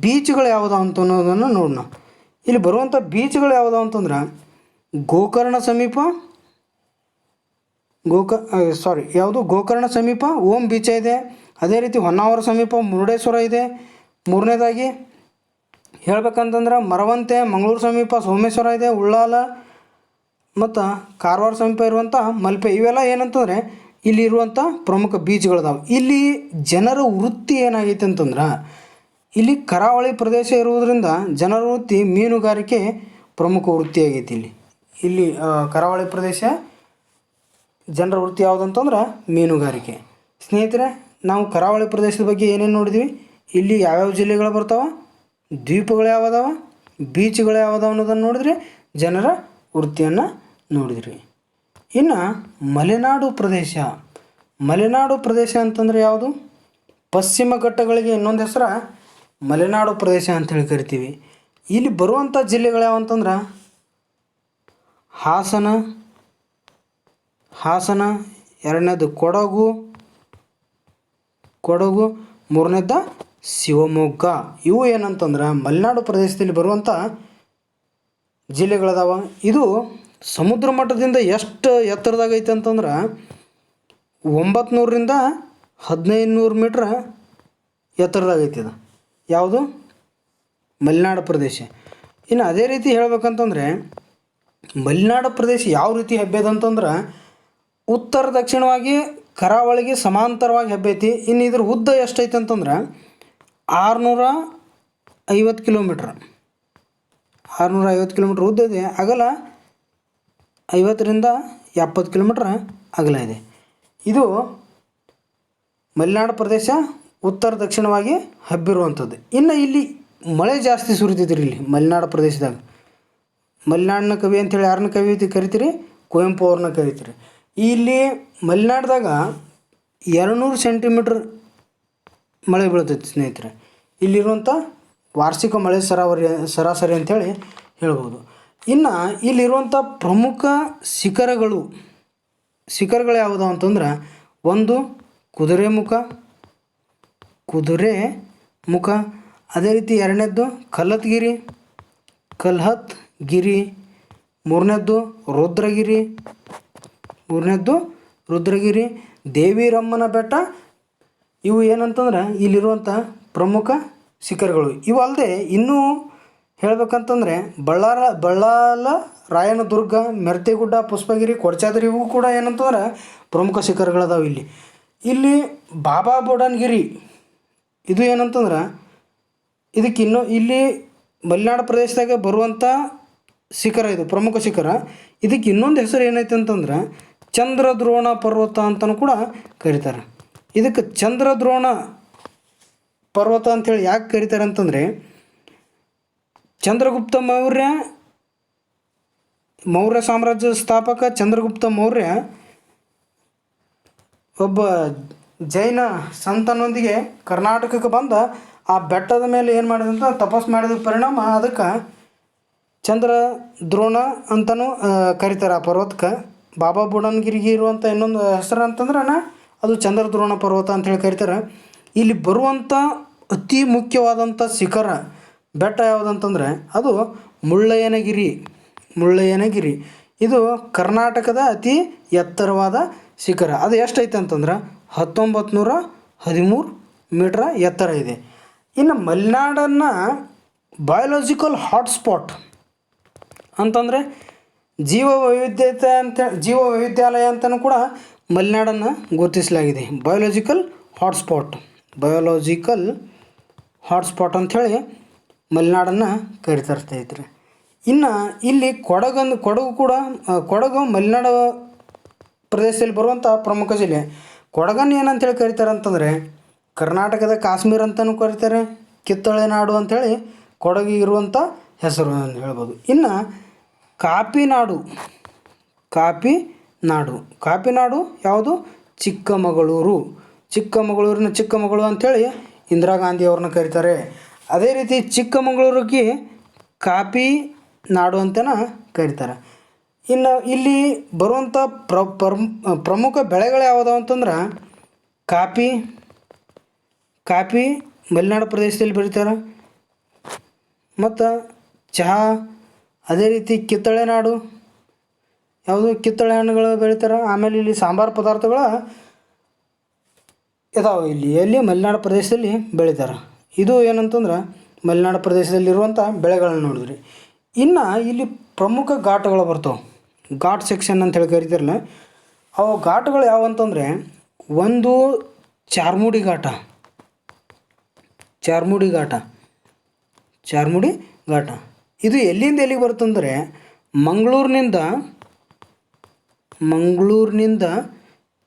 ಬೀಚ್ಗಳು ಯಾವುದು ಅಂತ ಅನ್ನೋದನ್ನು ನೋಡೋಣ. ಇಲ್ಲಿ ಬರುವಂಥ ಬೀಚ್ಗಳು ಯಾವುದು ಅಂತಂದ್ರೆ, ಗೋಕರ್ಣ ಸಮೀಪ ಓಂ ಬೀಚ ಇದೆ. ಅದೇ ರೀತಿ ಹೊನ್ನಾವರ ಸಮೀಪ ಮುರುಡೇಶ್ವರ ಇದೆ. ಮೂರನೇದಾಗಿ ಹೇಳ್ಬೇಕಂತಂದ್ರೆ ಮರವಂತೆ, ಮಂಗಳೂರು ಸಮೀಪ ಸೋಮೇಶ್ವರ ಇದೆ, ಉಳ್ಳಾಲ ಮತ್ತು ಕಾರವಾರ ಸಮೀಪ ಇರುವಂಥ ಮಲ್ಪೆ. ಇವೆಲ್ಲ ಏನಂತಂದರೆ ಇಲ್ಲಿ ಇರುವಂಥ ಪ್ರಮುಖ ಬೀಚ್ಗಳದಾವೆ. ಇಲ್ಲಿ ಜನರ ವೃತ್ತಿ ಏನಾಗೈತೆ ಅಂತಂದ್ರೆ, ಇಲ್ಲಿ ಕರಾವಳಿ ಪ್ರದೇಶ ಇರುವುದರಿಂದ ಜನರ ವೃತ್ತಿ ಮೀನುಗಾರಿಕೆ ಪ್ರಮುಖ ವೃತ್ತಿಯಾಗೈತಿ. ಇಲ್ಲಿ ಕರಾವಳಿ ಪ್ರದೇಶ ಜನರ ವೃತ್ತಿ ಯಾವುದಂತಂದ್ರೆ ಮೀನುಗಾರಿಕೆ. ಸ್ನೇಹಿತರೆ, ನಾವು ಕರಾವಳಿ ಪ್ರದೇಶದ ಬಗ್ಗೆ ಏನೇನು ನೋಡಿದ್ವಿ, ಇಲ್ಲಿ ಯಾವ್ಯಾವ ಜಿಲ್ಲೆಗಳು ಬರ್ತಾವೆ, ದ್ವೀಪಗಳು ಯಾವದಾವ, ಬೀಚ್ಗಳು ಯಾವದಾವ ಅನ್ನೋದನ್ನು ನೋಡಿದ್ರಿ, ಜನರ ವೃತ್ತಿಯನ್ನು ನೋಡಿದ್ರಿ. ಇನ್ನು ಮಲೆನಾಡು ಪ್ರದೇಶ ಅಂತಂದರೆ ಯಾವುದು? ಪಶ್ಚಿಮ ಘಟ್ಟಗಳಿಗೆ ಇನ್ನೊಂದು ಹೆಸರು ಮಲೆನಾಡು ಪ್ರದೇಶ ಅಂತೇಳಿ ಕರಿತೀವಿ. ಇಲ್ಲಿ ಬರುವಂಥ ಜಿಲ್ಲೆಗಳು ಯಾವಂತಂದ್ರೆ ಹಾಸನ, ಎರಡನೇದು ಕೊಡಗು, ಮೂರನೇದು ಶಿವಮೊಗ್ಗ ಇವು ಏನಂತಂದ್ರೆ ಮಲೆನಾಡು ಪ್ರದೇಶದಲ್ಲಿ ಬರುವಂಥ ಜಿಲ್ಲೆಗಳದಾವ. ಇದು ಸಮುದ್ರ ಮಟ್ಟದಿಂದ ಎಷ್ಟು ಎತ್ತರದಾಗ ಐತೆ ಅಂತಂದ್ರೆ 900ರಿಂದ 1500 ಮೀಟ್ರ್ ಎತ್ತರದಾಗ ಐತಿ. ಇದು ಯಾವುದು ಮಲೆನಾಡು ಪ್ರದೇಶ. ಇನ್ನು ಅದೇ ರೀತಿ ಹೇಳ್ಬೇಕಂತಂದರೆ ಮಲೆನಾಡು ಪ್ರದೇಶ ಯಾವ ರೀತಿ ಹಬ್ಬ್ಯದ ಅಂತಂದ್ರೆ ಉತ್ತರ ದಕ್ಷಿಣವಾಗಿ ಕರಾವಳಿಗೆ ಸಮಾಂತರವಾಗಿ ಹಬ್ಬೈತಿ. ಇನ್ನು ಇದ್ರ ಉದ್ದ ಎಷ್ಟೈತೆ ಅಂತಂದ್ರೆ 650 ಕಿಲೋಮೀಟ್ರ್. 650 ಕಿಲೋಮೀಟ್ರ್ ಉದ್ದ ಇದೆ. ಅಗಲ 50ರಿಂದ 70 ಕಿಲೋಮೀಟ್ರ್ ಅಗಲ ಇದೆ. ಇದು ಮಲೆನಾಡು ಪ್ರದೇಶ ಉತ್ತರ ದಕ್ಷಿಣವಾಗಿ ಹಬ್ಬಿರುವಂಥದ್ದು. ಇನ್ನು ಇಲ್ಲಿ ಮಳೆ ಜಾಸ್ತಿ ಸುರಿತೈತ್ರಿ. ಇಲ್ಲಿ ಮಲೆನಾಡು ಪ್ರದೇಶದಾಗ ಮಲೆನಾಡಿನ ಕವಿ ಅಂಥೇಳಿ ಯಾರನ್ನ ಕರಿತೀರಿ? ಕುವೆಂಪು ಅವ್ರನ್ನ ಕರಿತೀರಿ. ಇಲ್ಲಿ ಮಲೆನಾಡ್ದಾಗ 200 ಸೆಂಟಿಮೀಟ್ರ್ ಮಳೆ ಬೀಳ್ತೈತಿ ಸ್ನೇಹಿತರೆ. ಇಲ್ಲಿರುವಂಥ ವಾರ್ಷಿಕ ಮಳೆ ಸರಾಸರಿ ಅಂಥೇಳಿ ಹೇಳ್ಬೋದು. ಇನ್ನು ಇಲ್ಲಿರುವಂಥ ಪ್ರಮುಖ ಶಿಖರಗಳು ಯಾವುವು ಅಂತಂದ್ರೆ ಒಂದು ಕುದುರೆಮುಖ, ಅದೇ ರೀತಿ ಎರಡನೇದ್ದು ಕಲ್ಹತ್ ಗಿರಿ, ಮೂರನೇದ್ದು ರುದ್ರಗಿರಿ, ದೇವಿರಮ್ಮನ ಬೆಟ್ಟ. ಇವು ಏನಂತಂದ್ರೆ ಇಲ್ಲಿರುವಂಥ ಪ್ರಮುಖ ಶಿಖರಗಳು. ಇವು ಅಲ್ಲದೆ ಇನ್ನೂ ಹೇಳ್ಬೇಕಂತಂದರೆ ಬಳ್ಳಾಲ, ರಾಯನದುರ್ಗ, ಮೆರ್ತೆಗುಡ್ಡ, ಪುಷ್ಪಗಿರಿ, ಕೊಡಚಾದ್ರಿ ಇವು ಕೂಡ ಏನಂತಂದ್ರೆ ಪ್ರಮುಖ ಶಿಖರಗಳದಾವೆ. ಇಲ್ಲಿ ಬಾಬಾ ಬುಡನ್ಗಿರಿ ಇದು ಏನಂತಂದ್ರೆ ಇದಕ್ಕಿನ್ನೂ ಇಲ್ಲಿ ಮಲೆನಾಡು ಪ್ರದೇಶದಾಗ ಬರುವಂಥ ಶಿಖರ, ಇದು ಪ್ರಮುಖ ಶಿಖರ. ಇದಕ್ಕೆ ಇನ್ನೊಂದು ಹೆಸರು ಏನೈತೆ ಅಂತಂದ್ರೆ ಚಂದ್ರದ್ರೋಣ ಪರ್ವತ ಅಂತಲೂ ಕೂಡ ಕರೀತಾರೆ. ಇದಕ್ಕೆ ಚಂದ್ರದ್ರೋಣ ಪರ್ವತ ಅಂಥೇಳಿ ಯಾಕೆ ಕರೀತಾರೆ ಅಂತಂದರೆ ಚಂದ್ರಗುಪ್ತ ಮೌರ್ಯ ಸಾಮ್ರಾಜ್ಯದ ಸ್ಥಾಪಕ ಚಂದ್ರಗುಪ್ತ ಮೌರ್ಯ ಒಬ್ಬ ಜೈನ ಸಂತನೊಂದಿಗೆ ಕರ್ನಾಟಕಕ್ಕೆ ಬಂದ ಆ ಬೆಟ್ಟದ ಮೇಲೆ ಏನು ಮಾಡಿದಂತ ತಪಸ್ಸು ಮಾಡಿದ ಪರಿಣಾಮ ಅದಕ್ಕೆ ಚಂದ್ರದ್ರೋಣ ಅಂತಲೂ ಕರೀತಾರೆ. ಆ ಪರ್ವತಕ್ಕೆ ಬಾಬಾ ಬುಡನ್ಗಿರಿಗೆ ಇರುವಂಥ ಇನ್ನೊಂದು ಹೆಸರು ಅಂತಂದ್ರೆ ಅದು ಚಂದ್ರದ್ರೋಣ ಪರ್ವತ ಅಂಥೇಳಿ ಕರೀತಾರೆ. ಇಲ್ಲಿ ಬರುವಂಥ ಅತಿ ಮುಖ್ಯವಾದಂಥ ಶಿಖರ ಬೆಟ್ಟ ಯಾವುದಂತಂದರೆ ಅದು ಮುಳ್ಳಯ್ಯನಗಿರಿ. ಇದು ಕರ್ನಾಟಕದ ಅತಿ ಎತ್ತರವಾದ ಶಿಖರ. ಅದು ಎಷ್ಟೈತೆ ಅಂತಂದ್ರೆ 1913 ಮೀಟ್ರ್ ಎತ್ತರ ಇದೆ. ಇನ್ನು ಮಲೆನಾಡನ್ನು ಬಯೋಲಾಜಿಕಲ್ ಹಾಟ್ಸ್ಪಾಟ್ ಅಂತಂದರೆ ಜೀವ ವೈವಿಧ್ಯಾಲಯ ಅಂತಲೂ ಕೂಡ ಮಲೆನಾಡನ್ನು ಗುರುತಿಸಲಾಗಿದೆ. ಬಯೋಲಾಜಿಕಲ್ ಹಾಟ್ಸ್ಪಾಟ್ ಅಂಥೇಳಿ ಮಲೆನಾಡನ್ನು ಕರಿತಾ ಇರ್ತಾಯಿದ್ರು. ಇನ್ನು ಇಲ್ಲಿ ಕೊಡಗು ಮಲೆನಾಡು ಪ್ರದೇಶದಲ್ಲಿ ಬರುವಂಥ ಪ್ರಮುಖ ಜಿಲ್ಲೆ. ಕೊಡಗನ್ನು ಏನಂತೇಳಿ ಕರೀತಾರೆ ಅಂತಂದರೆ ಕರ್ನಾಟಕದ ಕಾಶ್ಮೀರ ಅಂತಲೂ ಕರೀತಾರೆ, ಕಿತ್ತಳೆ ನಾಡು ಅಂಥೇಳಿ ಕೊಡಗಿಗೆ ಇರುವಂಥ ಹೆಸರು ಅಂತ ಹೇಳ್ಬೋದು. ಇನ್ನು ಕಾಪಿನಾಡು ಯಾವುದು? ಚಿಕ್ಕಮಗಳೂರು ಅಂಥೇಳಿ ಇಂದಿರಾ ಗಾಂಧಿ ಅವ್ರನ್ನ ಕರೀತಾರೆ. ಅದೇ ರೀತಿ ಚಿಕ್ಕಮಗಳೂರಿಗೆ ಕಾಪಿ ನಾಡು ಅಂತಲೇ ಕರೀತಾರೆ. ಇನ್ನು ಇಲ್ಲಿ ಬರುವಂಥ ಪ್ರಮುಖ ಬೆಳೆಗಳು ಯಾವುದಾವು ಅಂತಂದ್ರೆ ಕಾಪಿ ಮಲೆನಾಡು ಪ್ರದೇಶದಲ್ಲಿ ಬೆಳೀತಾರೆ, ಮತ್ತು ಚಹಾ, ಅದೇ ರೀತಿ ಕಿತ್ತಳೆ ನಾಡು ಕಿತ್ತಳೆ ಹಣ್ಣುಗಳು ಬೆಳೀತಾರೆ. ಆಮೇಲೆ ಇಲ್ಲಿ ಸಾಂಬಾರು ಪದಾರ್ಥಗಳು ಇದಾವೆ. ಎಲ್ಲಿ ಮಲೆನಾಡು ಪ್ರದೇಶದಲ್ಲಿ ಬೆಳೀತಾರೆ. ಇದು ಏನಂತಂದ್ರೆ ಮಲೆನಾಡು ಪ್ರದೇಶದಲ್ಲಿರುವಂಥ ಬೆಳೆಗಳನ್ನು ನೋಡಿದ್ರಿ. ಇನ್ನು ಇಲ್ಲಿ ಪ್ರಮುಖ ಘಾಟಗಳು ಬರ್ತಾವೆ. ಘಾಟ್ ಸೆಕ್ಷನ್ ಅಂತೇಳಿ ಕರಿತಾರಲ್ಲ, ಅವು ಘಾಟಗಳು ಯಾವಂತಂದರೆ ಒಂದು ಚಾರ್ಮುಡಿ ಘಾಟ. ಇದು ಎಲ್ಲಿಂದ ಎಲ್ಲಿಗೆ ಬರುತ್ತಂದರೆ ಮಂಗಳೂರಿನಿಂದ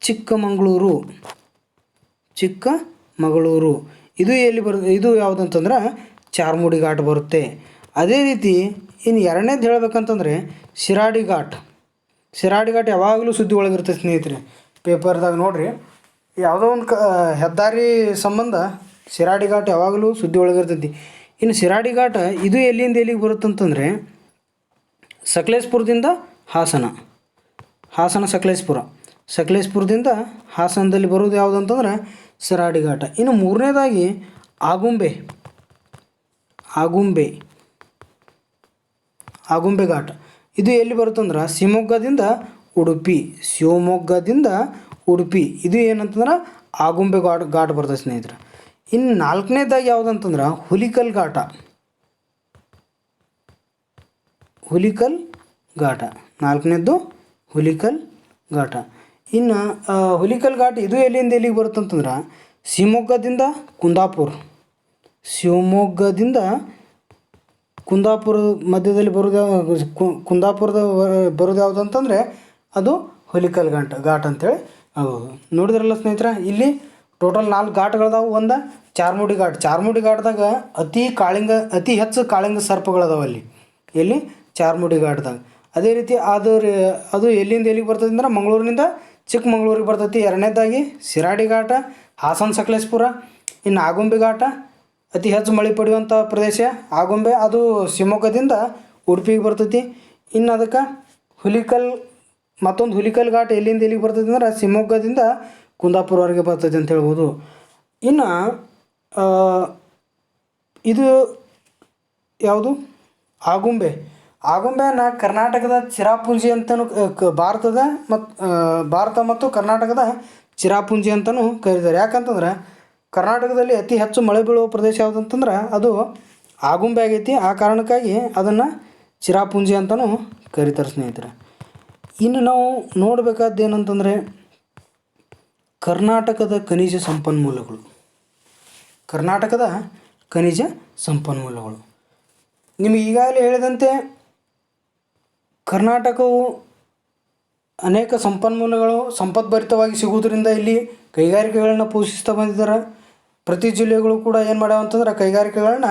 ಚಿಕ್ಕಮಗಳೂರು ಇದು ಎಲ್ಲಿ ಇದು ಯಾವುದಂತಂದ್ರೆ ಚಾರ್ಮುಡಿ ಘಾಟ್ ಬರುತ್ತೆ. ಅದೇ ರೀತಿ ಇನ್ನು ಎರಡನೇದು ಹೇಳ್ಬೇಕಂತಂದರೆ ಶಿರಾಡಿ ಘಾಟ್ ಯಾವಾಗಲೂ ಸುದ್ದಿ ಒಳಗಿರ್ತದೆ ಸ್ನೇಹಿತರೆ. ಪೇಪರ್ದಾಗ ನೋಡಿರಿ, ಯಾವುದೋ ಒಂದು ಹೆದ್ದಾರಿ ಸಂಬಂಧ ಶಿರಾಡಿ ಘಾಟ್ ಯಾವಾಗಲೂ ಸುದ್ದಿ ಒಳಗಿರ್ತೈತಿ. ಇನ್ನು ಶಿರಾಡಿ ಘಾಟ್ ಇದು ಎಲ್ಲಿಂದ ಎಲ್ಲಿಗೆ ಬರುತ್ತಂತಂದರೆ ಸಕಲೇಶಪುರದಿಂದ ಹಾಸನ ಸಕಲೇಶಪುರದಿಂದ ಹಾಸನದಲ್ಲಿ ಬರೋದು ಯಾವುದು ಅಂತಂದ್ರೆ ಶಿರಾಡಿ ಘಾಟ. ಇನ್ನು ಮೂರನೇದಾಗಿ ಆಗುಂಬೆ ಆಗುಂಬೆ ಆಗುಂಬೆ ಘಾಟ್ ಇದು ಎಲ್ಲಿ ಬರುತ್ತಂದ್ರೆ ಶಿವಮೊಗ್ಗದಿಂದ ಉಡುಪಿ ಇದು ಏನಂತಂದ್ರೆ ಆಗುಂಬೆ ಘಾಟ್ ಬರ್ತದೆ ಸ್ನೇಹಿತರೆ. ಇನ್ನು ನಾಲ್ಕನೇದಾಗಿ ಯಾವುದಂತಂದ್ರೆ ಹುಲಿಕಲ್ ಘಾಟ ನಾಲ್ಕನೇದ್ದು ಹುಲಿಕಲ್ ಘಾಟ. ಇನ್ನು ಹುಲಿಕಲ್ ಘಾಟ್ ಇದು ಎಲ್ಲಿಂದ ಎಲ್ಲಿಗೆ ಬರುತ್ತಂತಂದ್ರೆ ಶಿವಮೊಗ್ಗದಿಂದ ಕುಂದಾಪುರ ಮಧ್ಯದಲ್ಲಿ ಕುಂದಾಪುರದ ಬರೋದು ಯಾವುದು ಅಂತಂದರೆ ಅದು ಹುಲಿಕಲ್ ಘಾಟ್ ಅಂತೇಳಿ ಆಗ್ಬೋದು. ನೋಡಿದ್ರಲ್ಲ ಸ್ನೇಹಿತರೆ, ಇಲ್ಲಿ ಟೋಟಲ್ 4 ಘಾಟ್ಗಳದಾವು. ಒಂದು ಚಾರ್ಮುಡಿ ಘಾಟ್ದಾಗ ಅತಿ ಹೆಚ್ಚು ಕಾಳಿಂಗ ಸರ್ಪಗಳದಾವ ಅಲ್ಲಿ, ಎಲ್ಲಿ ಚಾರ್ಮುಡಿ ಘಾಟ್ದಾಗ. ಅದೇ ರೀತಿ ಅದು ಎಲ್ಲಿಂದ ಎಲ್ಲಿಗೆ ಬರ್ತದೆ ಅಂದ್ರೆ ಮಂಗಳೂರಿನಿಂದ ಚಿಕ್ಕಮಂಗ್ಳೂರಿಗೆ ಬರ್ತೈತಿ. ಎರಡನೇದಾಗಿ ಶಿರಾಡಿ ಘಾಟ, ಹಾಸನ ಸಕಲೇಶಪುರ. ಇನ್ನು ಆಗುಂಬೆ ಘಾಟ ಅತಿ ಹೆಚ್ಚು ಮಳೆ ಪಡೆಯುವಂಥ ಪ್ರದೇಶ ಆಗುಂಬೆ, ಅದು ಶಿವಮೊಗ್ಗದಿಂದ ಉಡುಪಿಗೆ ಬರ್ತೈತಿ. ಇನ್ನು ಅದಕ್ಕೆ ಮತ್ತೊಂದು ಹುಲಿಕಲ್ ಘಾಟ್ ಎಲ್ಲಿಂದ ಎಲ್ಲಿಗೆ ಬರ್ತೈತಿ ಅಂದ್ರೆ ಶಿವಮೊಗ್ಗದಿಂದ ಕುಂದಾಪುರವರೆಗೆ ಬರ್ತೈತಿ ಅಂತ ಹೇಳ್ಬೋದು. ಇನ್ನು ಇದು ಯಾವುದು ಆಗುಂಬೆನ ಕರ್ನಾಟಕದ ಚಿರಾಪುಂಜಿ ಅಂತಲೂ ಭಾರತ ಮತ್ತು ಕರ್ನಾಟಕದ ಚಿರಾಪುಂಜಿ ಅಂತಲೂ ಕರೀತಾರೆ. ಯಾಕಂತಂದ್ರೆ ಕರ್ನಾಟಕದಲ್ಲಿ ಅತಿ ಹೆಚ್ಚು ಮಳೆ ಬೀಳುವ ಪ್ರದೇಶ ಯಾವುದಂತಂದ್ರೆ ಅದು ಆಗುಂಬೆ ಆಗೈತಿ. ಆ ಕಾರಣಕ್ಕಾಗಿ ಅದನ್ನು ಚಿರಾಪುಂಜಿ ಅಂತಲೂ ಕರೀತಾರೆ ಸ್ನೇಹಿತರೆ. ಇನ್ನು ನಾವು ನೋಡಬೇಕಾದ್ದು ಏನಂತಂದರೆ ಕರ್ನಾಟಕದ ಖನಿಜ ಸಂಪನ್ಮೂಲಗಳು. ನಿಮಗೆ ಈಗಾಗಲೇ ಹೇಳಿದಂತೆ ಕರ್ನಾಟಕವು ಅನೇಕ ಸಂಪದ್ಭರಿತವಾಗಿ ಸಿಗುವುದರಿಂದ ಇಲ್ಲಿ ಕೈಗಾರಿಕೆಗಳನ್ನ ಪೋಷಿಸ್ತಾ ಬಂದಿದ್ದಾರೆ. ಪ್ರತಿ ಜಿಲ್ಲೆಗಳು ಕೂಡ ಏನು ಮಾಡ್ಯಾವ ಅಂತಂದ್ರೆ ಕೈಗಾರಿಕೆಗಳನ್ನ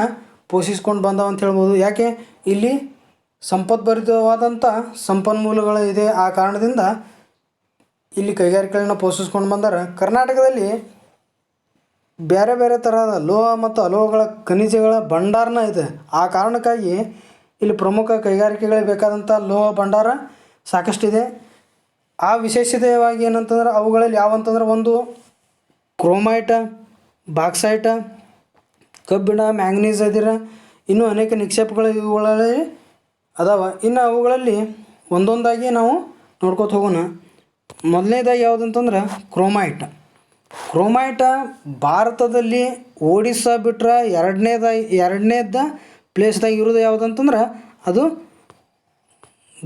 ಪೋಷಿಸ್ಕೊಂಡು ಬಂದಾವ ಅಂತ ಹೇಳ್ಬೋದು. ಯಾಕೆ ಇಲ್ಲಿ ಸಂಪದ್ಭರಿತವಾದಂಥ ಸಂಪನ್ಮೂಲಗಳು ಇದೆ. ಆ ಕಾರಣದಿಂದ ಇಲ್ಲಿ ಕೈಗಾರಿಕೆಗಳನ್ನ ಪೋಷಿಸ್ಕೊಂಡು ಬಂದಾರ. ಕರ್ನಾಟಕದಲ್ಲಿ ಬೇರೆ ಬೇರೆ ಥರದ ಲೋಹ ಮತ್ತು ಅಲೋಹಗಳ ಖನಿಜಗಳ ಭಂಡಾರನ ಇದೆ. ಆ ಕಾರಣಕ್ಕಾಗಿ ಇಲ್ಲಿ ಪ್ರಮುಖ ಕೈಗಾರಿಕೆಗಳಿಗೆ ಬೇಕಾದಂಥ ಲೋಹ ಭಂಡಾರ ಸಾಕಷ್ಟಿದೆ. ಆ ವಿಶೇಷತೆಯಾಗಿ ಏನಂತಂದ್ರೆ ಅವುಗಳಲ್ಲಿ ಯಾವಂತಂದ್ರೆ ಒಂದು ಕ್ರೋಮೈಟ, ಬಾಕ್ಸೈಟ, ಕಬ್ಬಿಣ, ಮ್ಯಾಂಗನೀಸ್ ಅದಿರ, ಇನ್ನೂ ಅನೇಕ ನಿಕ್ಷೇಪಗಳು ಇವುಗಳಲ್ಲಿ ಅದಾವ. ಇನ್ನು ಅವುಗಳಲ್ಲಿ ಒಂದೊಂದಾಗಿ ನಾವು ನೋಡ್ಕೊತ ಹೋಗೋಣ. ಮೊದಲನೇದಾಗಿ ಯಾವುದಂತಂದ್ರೆ ಕ್ರೋಮೈಟ ಭಾರತದಲ್ಲಿ ಒಡಿಸ್ಸಾ ಬಿಟ್ಟರೆ ಎರಡನೇದ ಪ್ಲೇಸ್ದಾಗ ಇರೋದು ಯಾವುದಂತಂದ್ರೆ ಅದು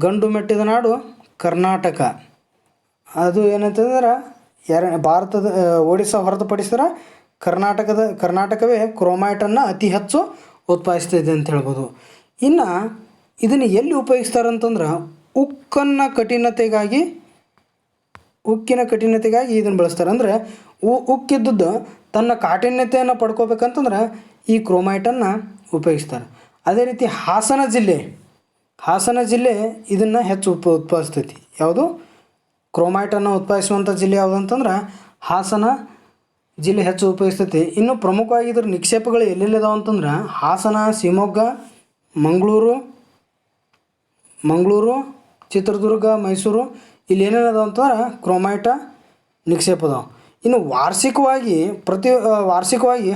ಗಂಡು ಮೆಟ್ಟಿದ ನಾಡು ಕರ್ನಾಟಕ. ಅದು ಏನಂತಂದ್ರೆ ಭಾರತದ ಒಡಿಸ್ಸಾ ಹೊರತುಪಡಿಸಿದ್ರೆ ಕರ್ನಾಟಕವೇ ಕ್ರೋಮೈಟನ್ನು ಅತಿ ಹೆಚ್ಚು ಉತ್ಪಾದಿಸ್ತಿದೆ ಅಂತ ಹೇಳ್ಬೋದು. ಇನ್ನು ಇದನ್ನು ಎಲ್ಲಿ ಉಪಯೋಗಿಸ್ತಾರಂತಂದ್ರೆ ಉಕ್ಕಿನ ಕಠಿಣತೆಗಾಗಿ ಇದನ್ನು ಬಳಸ್ತಾರೆ. ಅಂದರೆ ಉಕ್ಕಿದ್ದದ್ದು ತನ್ನ ಕಾಠಿಣ್ಯತೆಯನ್ನು ಪಡ್ಕೋಬೇಕಂತಂದ್ರೆ ಈ ಕ್ರೋಮೈಟನ್ನು ಉಪಯೋಗಿಸ್ತಾರೆ. ಅದೇ ರೀತಿ ಹಾಸನ ಜಿಲ್ಲೆ ಇದನ್ನು ಹೆಚ್ಚು ಉತ್ಪಾದಿಸ್ತೈತಿ. ಯಾವುದು ಕ್ರೋಮೈಟನ್ನು ಉತ್ಪಾದಿಸುವಂಥ ಜಿಲ್ಲೆ ಯಾವುದು ಅಂತಂದ್ರೆ ಹಾಸನ ಜಿಲ್ಲೆ ಹೆಚ್ಚು ಉಪಯೋಗಿಸ್ತೈತಿ. ಇನ್ನು ಪ್ರಮುಖವಾಗಿ ಇದ್ರ ನಿಕ್ಷೇಪಗಳು ಎಲ್ಲೆಲ್ಲಿದಾವೆ ಅಂತಂದ್ರೆ ಹಾಸನ, ಶಿವಮೊಗ್ಗ, ಮಂಗಳೂರು, ಚಿತ್ರದುರ್ಗ, ಮೈಸೂರು, ಇಲ್ಲಿ ಏನೇನದಾವ ಅಂತಂದ್ರೆ ಕ್ರೋಮೈಟ ನಿಕ್ಷೇಪ ಅದಾವೆ. ಇನ್ನು ವಾರ್ಷಿಕವಾಗಿ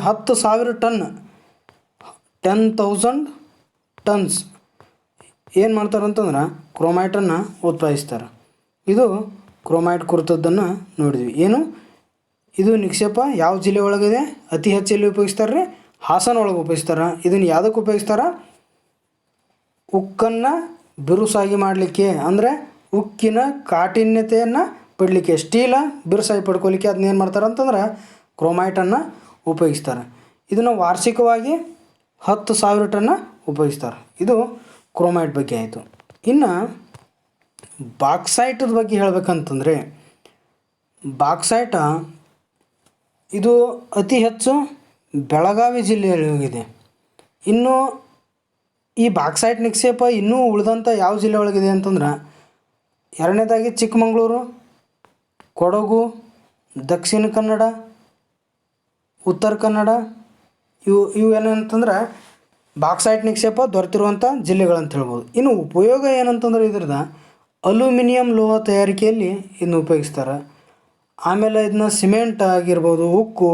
10,000 ಟನ್ 10,000 ಟನ್ಸ್ ಏನು ಮಾಡ್ತಾರೆ ಅಂತಂದ್ರೆ ಕ್ರೋಮೈಟನ್ನು ಉತ್ಪಾದಿಸ್ತಾರೆ. ಇದು ಕ್ರೋಮೈಟ್ ಕುರಿತದ್ದನ್ನು ನೋಡಿದ್ವಿ. ಇದು ನಿಕ್ಷೇಪ ಯಾವ ಜಿಲ್ಲೆ ಒಳಗಿದೆ? ಅತಿ ಹೆಚ್ಚು ಎಲ್ಲಿ ಉಪಯೋಗಿಸ್ತಾರೆ ರೀ? ಹಾಸನ ಒಳಗೆ ಉಪಯೋಗಿಸ್ತಾರೆ. ಇದನ್ನು ಯಾವುದಕ್ಕೆ ಉಪಯೋಗಿಸ್ತಾರೆ? ಉಕ್ಕನ್ನು ಬಿರುಸಾಗಿ ಮಾಡಲಿಕ್ಕೆ, ಅಂದರೆ ಉಕ್ಕಿನ ಕಾಠಿಣ್ಯತೆಯನ್ನು ಪಡಲಿಕ್ಕೆ, ಸ್ಟೀಲ ಬಿರುಸಾಗಿ ಪಡ್ಕೊಲಿಕ್ಕೆ ಅದನ್ನ ಏನು ಮಾಡ್ತಾರೆ ಅಂತಂದ್ರೆ ಕ್ರೋಮೈಟನ್ನು ಉಪಯೋಗಿಸ್ತಾರೆ. ಇದನ್ನು ವಾರ್ಷಿಕವಾಗಿ 10,000 ಟನ್ನ ಉಪಯೋಗಿಸ್ತಾರೆ. ಇದು ಕ್ರೋಮೈಟ್ ಬಗ್ಗೆ ಆಯಿತು. ಇನ್ನು ಬಾಕ್ಸೈಟದ ಬಗ್ಗೆ ಹೇಳಬೇಕಂತಂದರೆ ಬಾಕ್ಸೈಟ ಇದು ಅತಿ ಹೆಚ್ಚು ಬೆಳಗಾವಿ ಜಿಲ್ಲೆಯಲ್ಲಿ ಹೋಗಿದೆ. ಇನ್ನು ಈ ಬಾಕ್ಸೈಟ್ ನಿಕ್ಷೇಪ ಇನ್ನೂ ಉಳಿದಂಥ ಯಾವ ಜಿಲ್ಲೆ ಒಳಗಿದೆ ಅಂತಂದ್ರೆ ಎರಡನೇದಾಗಿ ಚಿಕ್ಕಮಗಳೂರು, ಕೊಡಗು, ದಕ್ಷಿಣ ಕನ್ನಡ, ಉತ್ತರ ಕನ್ನಡ, ಇವು ಏನಂತಂದ್ರೆ ಬಾಕ್ಸೈಟ್ ನಿಕ್ಷೇಪ ದೊರೆತಿರುವಂಥ ಜಿಲ್ಲೆಗಳಂತ ಹೇಳ್ಬೋದು. ಇನ್ನು ಉಪಯೋಗ ಏನಂತಂದ್ರೆ ಇದ್ರದ್ದು ಅಲ್ಯೂಮಿನಿಯಂ ಲೋಹ ತಯಾರಿಕೆಯಲ್ಲಿ ಇದನ್ನು ಉಪಯೋಗಿಸ್ತಾರೆ. ಆಮೇಲೆ ಇದನ್ನ ಸಿಮೆಂಟ್ ಆಗಿರ್ಬೋದು, ಉಕ್ಕು,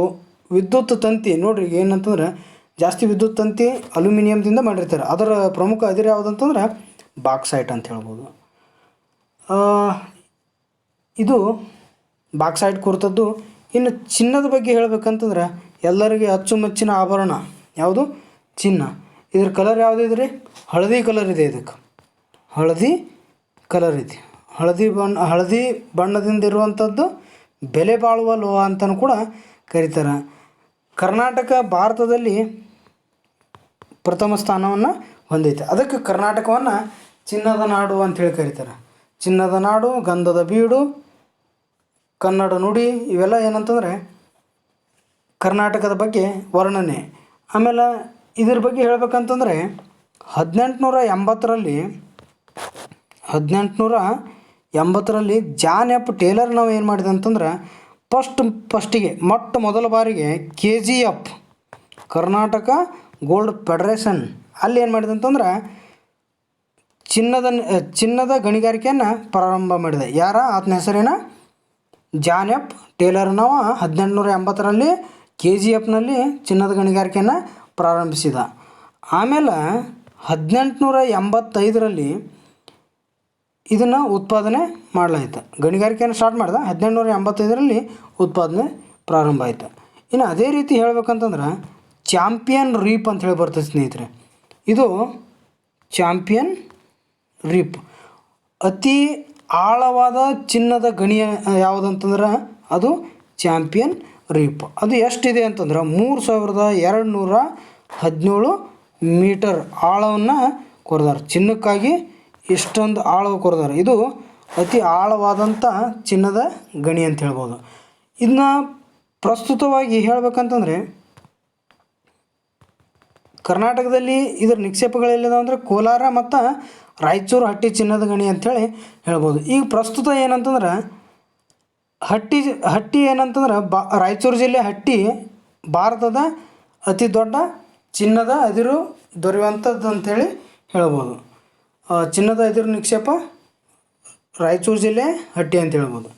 ವಿದ್ಯುತ್ ತಂತಿ ನೋಡ್ರಿ ಏನಂತಂದ್ರೆ ಜಾಸ್ತಿ ವಿದ್ಯುತ್ ತಂತಿ ಅಲ್ಯೂಮಿನಿಯಮ್ದಿಂದ ಮಾಡಿರ್ತಾರೆ. ಅದರ ಪ್ರಮುಖ ಅದಿರು ಯಾವುದಂತಂದ್ರೆ ಬಾಕ್ಸೈಟ್ ಅಂತ ಹೇಳ್ಬೋದು. ಇದು ಬಾಕ್ಸೈಟ್ ಕುರಿತದ್ದು. ಇನ್ನು ಚಿನ್ನದ ಬಗ್ಗೆ ಹೇಳ್ಬೇಕಂತಂದ್ರೆ ಎಲ್ಲರಿಗೆ ಅಚ್ಚುಮೆಚ್ಚಿನ ಆಭರಣ ಯಾವುದು? ಚಿನ್ನ. ಇದ್ರ ಕಲರ್ ಯಾವುದು ಇದೆ ರೀ? ಹಳದಿ ಕಲರ್ ಇದೆ. ಇದಕ್ಕೆ ಹಳದಿ ಕಲರ್ ಇದೆ. ಹಳದಿ ಬಣ್ಣದಿಂದ ಇರುವಂಥದ್ದು ಬೆಲೆ ಬಾಳುವ ಲೋಹ ಅಂತಲೂ ಕೂಡ ಕರೀತಾರೆ. ಕರ್ನಾಟಕ ಭಾರತದಲ್ಲಿ ಪ್ರಥಮ ಸ್ಥಾನವನ್ನು ಹೊಂದೈತೆ. ಅದಕ್ಕೆ ಕರ್ನಾಟಕವನ್ನು ಚಿನ್ನದ ನಾಡು ಅಂಥೇಳಿ ಕರೀತಾರೆ. ಚಿನ್ನದ ನಾಡು, ಗಂಧದ ಬೀಡು, ಕನ್ನಡ ನುಡಿ, ಇವೆಲ್ಲ ಏನಂತಂದರೆ ಕರ್ನಾಟಕದ ಬಗ್ಗೆ ವರ್ಣನೆ. ಆಮೇಲೆ ಇದ್ರ ಬಗ್ಗೆ ಹೇಳ್ಬೇಕಂತಂದರೆ 1880ರಲ್ಲಿ ಜಾನ್ ಎಫ್ ಟೇಲರ್ ನಾವು ಏನು ಮಾಡಿದೆ ಅಂತಂದ್ರೆ ಫಸ್ಟಿಗೆ ಮೊದಲ ಬಾರಿಗೆ KGF ಕರ್ನಾಟಕ ಗೋಲ್ಡ್ ಫೆಡರೇಷನ್ ಅಲ್ಲಿ ಏನು ಮಾಡಿದೆ ಅಂತಂದ್ರೆ ಚಿನ್ನದ ಗಣಿಗಾರಿಕೆಯನ್ನು ಪ್ರಾರಂಭ ಮಾಡಿದೆ. ಯಾರ ಆತನ ಹೆಸರೇನ? John F Taylor. ನಾವು 1880ರಲ್ಲಿ KGFನಲ್ಲಿ ಚಿನ್ನದ ಗಣಿಗಾರಿಕೆಯನ್ನು ಪ್ರಾರಂಭಿಸಿದ. ಆಮೇಲೆ 1885ರಲ್ಲಿ ಇದನ್ನು ಉತ್ಪಾದನೆ ಮಾಡಲಾಯಿತು. ಗಣಿಗಾರಿಕೆಯನ್ನು ಸ್ಟಾರ್ಟ್ ಮಾಡಿದ 1885ರಲ್ಲಿ ಉತ್ಪಾದನೆ ಪ್ರಾರಂಭ ಆಯಿತು. ಇನ್ನು ಅದೇ ರೀತಿ ಹೇಳ್ಬೇಕಂತಂದ್ರೆ ಚಾಂಪಿಯನ್ ರೀಪ್ ಅಂತ ಹೇಳಿ ಬರ್ತದೆ ಸ್ನೇಹಿತರೆ. ಇದು ಚಾಂಪಿಯನ್ ರೀಪ್ ಅತಿ ಆಳವಾದ ಚಿನ್ನದ ಗಣಿ ಯಾವುದಂತಂದ್ರೆ ಅದು ಚಾಂಪಿಯನ್ ರೀಪ್. ಅದು ಎಷ್ಟಿದೆ ಅಂತಂದ್ರೆ 3217 ಮೀಟರ್ ಆಳವನ್ನು ಕೊರೆದಾರೆ. ಚಿನ್ನಕ್ಕಾಗಿ ಇಷ್ಟೊಂದು ಆಳ ಕೊರೆದಾರೆ. ಇದು ಅತಿ ಆಳವಾದಂಥ ಚಿನ್ನದ ಗಣಿ ಅಂತ ಹೇಳ್ಬೋದು. ಇದನ್ನ ಪ್ರಸ್ತುತವಾಗಿ ಹೇಳ್ಬೇಕಂತಂದರೆ ಕರ್ನಾಟಕದಲ್ಲಿ ಇದರ ನಿಕ್ಷೇಪಗಳೆಲ್ಲಿದಾವೆ ಅಂದರೆ ಕೋಲಾರ ಮತ್ತು ರಾಯಚೂರು ಹಟ್ಟಿ ಚಿನ್ನದ ಗಣಿ ಅಂಥೇಳಿ ಹೇಳ್ಬೋದು. ಈಗ ಪ್ರಸ್ತುತ ಏನಂತಂದ್ರೆ ಹಟ್ಟಿ ಏನಂತಂದ್ರೆ ರಾಯಚೂರು ಜಿಲ್ಲೆ ಹಟ್ಟಿ ಭಾರತದ ಅತಿ ದೊಡ್ಡ ಚಿನ್ನದ ಅದಿರು ದೊರೆಯುವಂಥದ್ದು ಅಂಥೇಳಿ ಹೇಳ್ಬೋದು. ಚಿನ್ನದ ಅದಿರು ನಿಕ್ಷೇಪ ರಾಯಚೂರು ಜಿಲ್ಲೆ ಹಟ್ಟಿ ಅಂತ ಹೇಳ್ಬೋದು.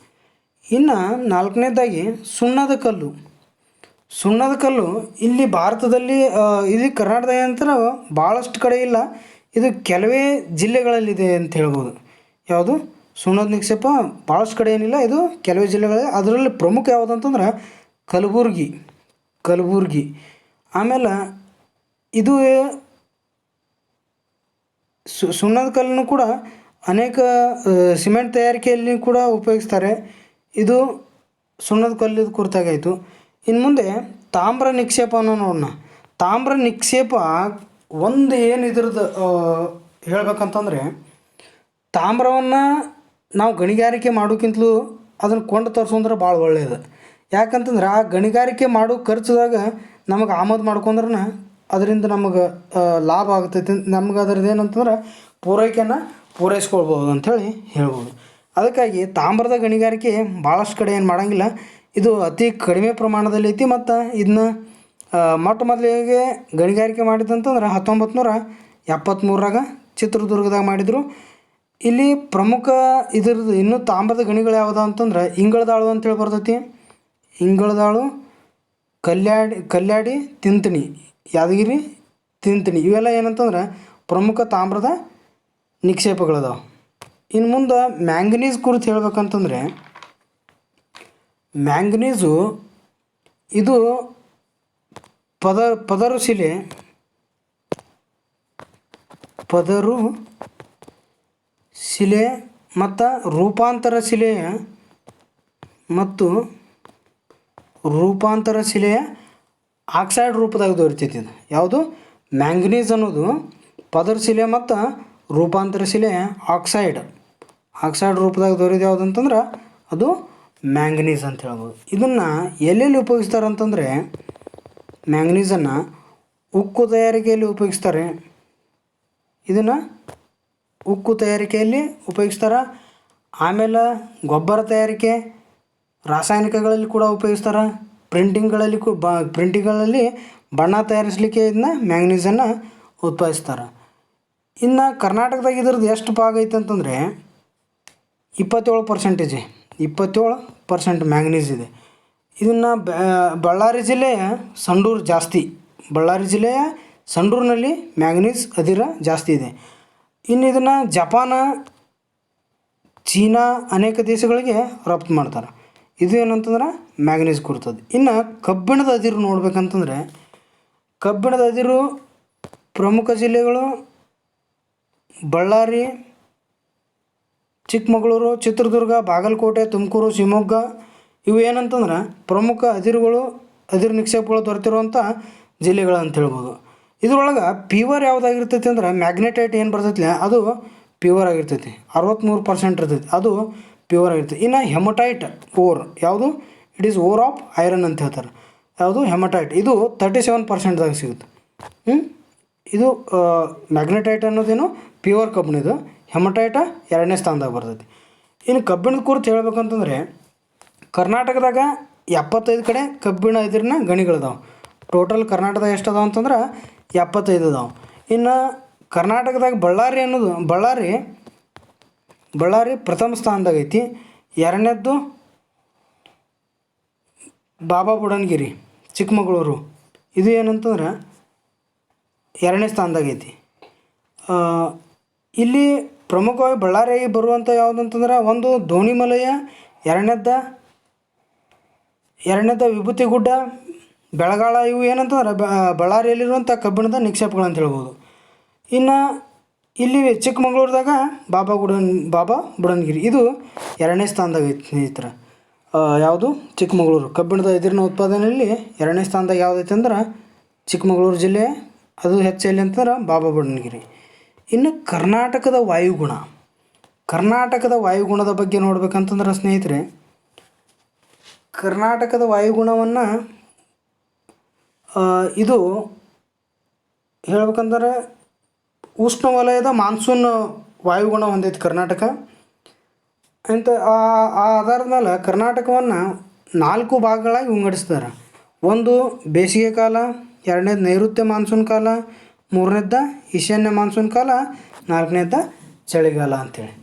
ಇನ್ನು ನಾಲ್ಕನೇದಾಗಿ ಸುಣ್ಣದ ಕಲ್ಲು ಇಲ್ಲಿ ಭಾರತದಲ್ಲಿ ಇಲ್ಲಿ ಕರ್ನಾಟಕದ ನಂತರ ಭಾಳಷ್ಟು ಕಡೆ ಇಲ್ಲ. ಇದು ಕೆಲವೇ ಜಿಲ್ಲೆಗಳಲ್ಲಿದೆ ಅಂತ ಹೇಳ್ಬೋದು. ಯಾವುದು? ಸುಣ್ಣದ ನಿಕ್ಷೇಪ ಭಾಳಷ್ಟು ಕಡೆ ಏನಿಲ್ಲ, ಇದು ಕೆಲವೇ ಜಿಲ್ಲೆಗಳಲ್ಲಿ. ಅದರಲ್ಲಿ ಪ್ರಮುಖ ಯಾವುದು ಅಂತಂದ್ರೆ ಕಲಬುರ್ಗಿ. ಆಮೇಲೆ ಇದು ಸುಣ್ಣದ ಕಲ್ಲನ್ನು ಕೂಡ ಅನೇಕ ಸಿಮೆಂಟ್ ತಯಾರಿಕೆಯಲ್ಲಿ ಕೂಡ ಉಪಯೋಗಿಸ್ತಾರೆ. ಇದು ಸುಣ್ಣದ ಕಲ್ಲಿನ ಕುರಿತಾಗಾಯಿತು. ಇನ್ನು ಮುಂದೆ ತಾಮ್ರ ನಿಕ್ಷೇಪವನ್ನು ನೋಡೋಣ. ತಾಮ್ರ ನಿಕ್ಷೇಪ ಒಂದು ಏನು ಇದ್ರದ್ದು ಹೇಳ್ಬೇಕಂತಂದರೆ ತಾಮ್ರವನ್ನು ನಾವು ಗಣಿಗಾರಿಕೆ ಮಾಡೋಕ್ಕಿಂತಲೂ ಅದನ್ನು ಕೊಂಡು ತರಿಸೋಂದ್ರೆ ಭಾಳ ಒಳ್ಳೆಯದು. ಯಾಕಂತಂದ್ರೆ ಆ ಗಣಿಗಾರಿಕೆ ಮಾಡೋ ಖರ್ಚದಾಗ ನಮಗೆ ಆಮದು ಮಾಡ್ಕೊಂಡ್ರೆ ಅದರಿಂದ ನಮಗೆ ಲಾಭ ಆಗ್ತೈತಿ. ನಮ್ಗೆ ಅದ್ರದ್ದು ಏನಂತಂದ್ರೆ ಪೂರೈಕೆಯನ್ನು ಪೂರೈಸ್ಕೊಳ್ಬೋದು ಅಂಥೇಳಿ ಹೇಳ್ಬೋದು. ಅದಕ್ಕಾಗಿ ತಾಮ್ರದ ಗಣಿಗಾರಿಕೆ ಭಾಳಷ್ಟು ಕಡೆ ಏನು ಮಾಡೋಂಗಿಲ್ಲ. ಇದು ಅತಿ ಕಡಿಮೆ ಪ್ರಮಾಣದಲ್ಲಿ ಐತಿ. ಮತ್ತು ಇದನ್ನ ಮೊದಲಿಗೆ ಗಣಿಗಾರಿಕೆ ಮಾಡಿದಂತಂದ್ರೆ 1973ರಾಗ ಚಿತ್ರದುರ್ಗದಾಗ ಮಾಡಿದರು. ಇಲ್ಲಿ ಪ್ರಮುಖ ಇದ್ರದ್ದು ಇನ್ನೂ ತಾಮ್ರದ ಗಣಿಗಳು ಯಾವುದು ಅಂತಂದ್ರೆ ಇಂಗಳದಾಳು ಅಂತೇಳಿ ಬರ್ತೈತಿ. ಇಂಗಳದಾಳು, ಕಲ್ಯಾಡಿ, ತಿಂತಣಿ, ಯಾದಗಿರಿ, ತಿಂತಣಿ, ಇವೆಲ್ಲ ಏನಂತಂದ್ರೆ ಪ್ರಮುಖ ತಾಮ್ರದ ನಿಕ್ಷೇಪಗಳದಾವೆ. ಇನ್ನು ಮುಂದೆ ಮ್ಯಾಂಗನೀಸ್ ಕುರಿತು ಹೇಳ್ಬೇಕಂತಂದರೆ ಮ್ಯಾಂಗನೀಸು ಇದು ಪದರು ಶಿಲೆ ಮತ್ತು ರೂಪಾಂತರ ಶಿಲೆಯ ಆಕ್ಸೈಡ್ ರೂಪದಾಗ ದೊರಿತೈತಿ. ಇದು ಯಾವುದು? ಮ್ಯಾಂಗನೀಸ್ ಅನ್ನೋದು ಪದರ ಶಿಲೆ ಮತ್ತು ರೂಪಾಂತರ ಶಿಲೆ ಆಕ್ಸೈಡ್ ರೂಪದಾಗ ದೊರೆಯೋದು ಯಾವುದು ಅಂತಂದ್ರೆ ಅದು ಮ್ಯಾಂಗನೀಸ್ ಅಂತ ಹೇಳ್ಬೋದು. ಇದನ್ನು ಎಲ್ಲೆಲ್ಲಿ ಉಪಯೋಗಿಸ್ತಾರೆ ಅಂತಂದರೆ ಮ್ಯಾಂಗನೀಸನ್ನು ಉಕ್ಕು ತಯಾರಿಕೆಯಲ್ಲಿ ಉಪಯೋಗಿಸ್ತಾರೆ. ಇದನ್ನು ಉಕ್ಕು ತಯಾರಿಕೆಯಲ್ಲಿ ಉಪಯೋಗಿಸ್ತಾರೆ. ಆಮೇಲೆ ಗೊಬ್ಬರ ತಯಾರಿಕೆ, ರಾಸಾಯನಿಕಗಳಲ್ಲಿ ಕೂಡ ಉಪಯೋಗಿಸ್ತಾರೆ. ಪ್ರಿಂಟಿಂಗ್ಗಳಲ್ಲಿ ಬಣ್ಣ ತಯಾರಿಸಲಿಕ್ಕೆ ಇದನ್ನ ಮ್ಯಾಂಗನೀಸನ್ನು ಉತ್ಪಾದಿಸ್ತಾರೆ. ಇನ್ನು ಕರ್ನಾಟಕದಾಗ ಇದ್ರದ್ದು ಎಷ್ಟು ಭಾಗ ಐತೆ ಅಂತಂದರೆ 27% ಮ್ಯಾಂಗನೀಸ್ ಇದೆ. ಇದನ್ನು ಬಳ್ಳಾರಿ ಜಿಲ್ಲೆಯ ಸಂಡೂರು ಜಾಸ್ತಿ. ಬಳ್ಳಾರಿ ಜಿಲ್ಲೆಯ ಸಂಡೂರಿನಲ್ಲಿ ಮ್ಯಾಂಗನೀಸ್ ಅದಿರ ಜಾಸ್ತಿ ಇದೆ. ಇನ್ನು ಇದನ್ನು ಜಪಾನ, ಚೀನಾ ಅನೇಕ ದೇಶಗಳಿಗೆ ರಫ್ತು ಮಾಡ್ತಾರೆ. ಇದು ಏನಂತಂದ್ರೆ ಮ್ಯಾಂಗನೀಸ್ ಕೊಡ್ತದೆ. ಇನ್ನು ಕಬ್ಬಿಣದ ಅದಿರು ನೋಡ್ಬೇಕಂತಂದರೆ, ಕಬ್ಬಿಣದ ಅದಿರು ಪ್ರಮುಖ ಜಿಲ್ಲೆಗಳು ಬಳ್ಳಾರಿ, ಚಿಕ್ಕಮಗಳೂರು, ಚಿತ್ರದುರ್ಗ, ಬಾಗಲಕೋಟೆ, ತುಮಕೂರು, ಶಿವಮೊಗ್ಗ. ಇವು ಏನಂತಂದ್ರೆ ಪ್ರಮುಖ ಅದಿರು ನಿಕ್ಷೇಪಗಳು ದೊರೆತಿರುವಂಥ ಜಿಲ್ಲೆಗಳು ಅಂತ ಹೇಳ್ಬೋದು. ಇದ್ರೊಳಗೆ ಪ್ಯೂವರ್ ಯಾವುದಾಗಿರ್ತೈತಿ ಅಂದ್ರೆ ಮ್ಯಾಗ್ನೆಟೈಟ್ ಏನು ಬರ್ತೈತಿ ಅದು ಪ್ಯೂವರ್ ಆಗಿರ್ತೈತಿ, 63% ಇರ್ತೈತಿ, ಅದು ಪ್ಯೂವರ್ ಆಗಿರ್ತೈತಿ. ಇನ್ನು ಹೆಮಟೈಟ್ ಓರ್ ಯಾವುದು, it is ore of iron ಅಂತ ಹೇಳ್ತಾರೆ. ಯಾವುದು ಹೆಮಟೈಟ್, ಇದು 37%ದಾಗ ಸಿಗುತ್ತೆ. ಇದು ಮ್ಯಾಗ್ನೆಟೈಟ್ ಅನ್ನೋದೇನು ಪ್ಯೂವರ್ ಕಬ್ಬಿಣದು. ಹೆಮಟೈಟ 2ನೇ ಸ್ಥಾನದಾಗ ಬರ್ತೈತಿ. ಇನ್ನು ಕಬ್ಬಿಣದ ಕುರಿತು ಹೇಳ್ಬೇಕಂತಂದರೆ ಕರ್ನಾಟಕದಾಗ 75 ಕಡೆ ಕಬ್ಬಿಣ ಅದಿರಿನ ಗಣಿಗಳಿದಾವೆ. ಟೋಟಲ್ ಕರ್ನಾಟಕದಾಗ ಎಷ್ಟು ಅದಾವೆ ಅಂತಂದ್ರೆ 75 ಅದಾವೆ. ಇನ್ನು ಕರ್ನಾಟಕದಾಗ ಬಳ್ಳಾರಿ ಪ್ರಥಮ ಸ್ಥಾನದಾಗ ಐತಿ. 2ನೇದ್ದು ಬಾಬಾ ಬುಡನ್ಗಿರಿ ಚಿಕ್ಕಮಗಳೂರು, ಇದು ಏನಂತಂದ್ರೆ 2ನೇ ಸ್ಥಾನದಾಗ ಐತಿ. ಇಲ್ಲಿ ಪ್ರಮುಖವಾಗಿ ಬಳ್ಳಾರಿಯಾಗಿ ಬರುವಂಥ ಯಾವುದಂತಂದ್ರೆ ಒಂದು ದೋಣಿಮಲಯ, 2ನೇದ ವಿಭೂತಿಗುಡ್ಡ, ಬೆಳಗಾಳ. ಇವು ಏನಂತಂದ್ರೆ ಬಳ್ಳಾರಿಯಲ್ಲಿರುವಂಥ ಕಬ್ಬಿಣದ ನಿಕ್ಷೇಪಗಳು ಅಂತ ಹೇಳ್ಬೋದು. ಇನ್ನು ಇಲ್ಲಿ ಚಿಕ್ಕಮಗಳೂರದಾಗ ಬಾಬಾ ಬುಡನ್ಗಿರಿ, ಇದು 2ನೇ ಸ್ಥಾನದಾಗ ಐತಿ. ಈ ಥರ ಯಾವುದು ಚಿಕ್ಕಮಗಳೂರು ಕಬ್ಬಿಣದ ಅದಿರಿನ ಉತ್ಪಾದನೆಯಲ್ಲಿ 2ನೇ ಸ್ಥಾನದಾಗ ಯಾವುದೈತೆ ಅಂದ್ರೆ ಚಿಕ್ಕಮಗಳೂರು ಜಿಲ್ಲೆ, ಅದು ಹೆಚ್ಚೆಲ್ಲಿ ಅಂತಂದ್ರೆ ಬಾಬಾ ಬುಡನ್ಗಿರಿ. ಇನ್ನು ಕರ್ನಾಟಕದ ವಾಯುಗುಣದ ಬಗ್ಗೆ ನೋಡ್ಬೇಕಂತಂದ್ರೆ ಸ್ನೇಹಿತರೆ, ಕರ್ನಾಟಕದ ವಾಯುಗುಣವನ್ನು ಇದು ಹೇಳ್ಬೇಕಂದ್ರೆ ಉಷ್ಣವಲಯದ ಮಾನ್ಸೂನ್ ವಾಯುಗುಣ ಹೊಂದೈತಿ ಕರ್ನಾಟಕ ಅಂತ. ಆ ಆಧಾರದ ಮೇಲೆ ಕರ್ನಾಟಕವನ್ನು 4 ಭಾಗಗಳಾಗಿ ವಿಂಗಡಿಸ್ತಾರೆ. ಒಂದು ಬೇಸಿಗೆ ಕಾಲ, 2ನೇದು ನೈಋತ್ಯ ಮಾನ್ಸೂನ್ ಕಾಲ, 3ನೇದ ಈಶಾನ್ಯ ಮಾನ್ಸೂನ್ ಕಾಲ, 4ನೇದ ಚಳಿಗಾಲ ಅಂಥೇಳಿ.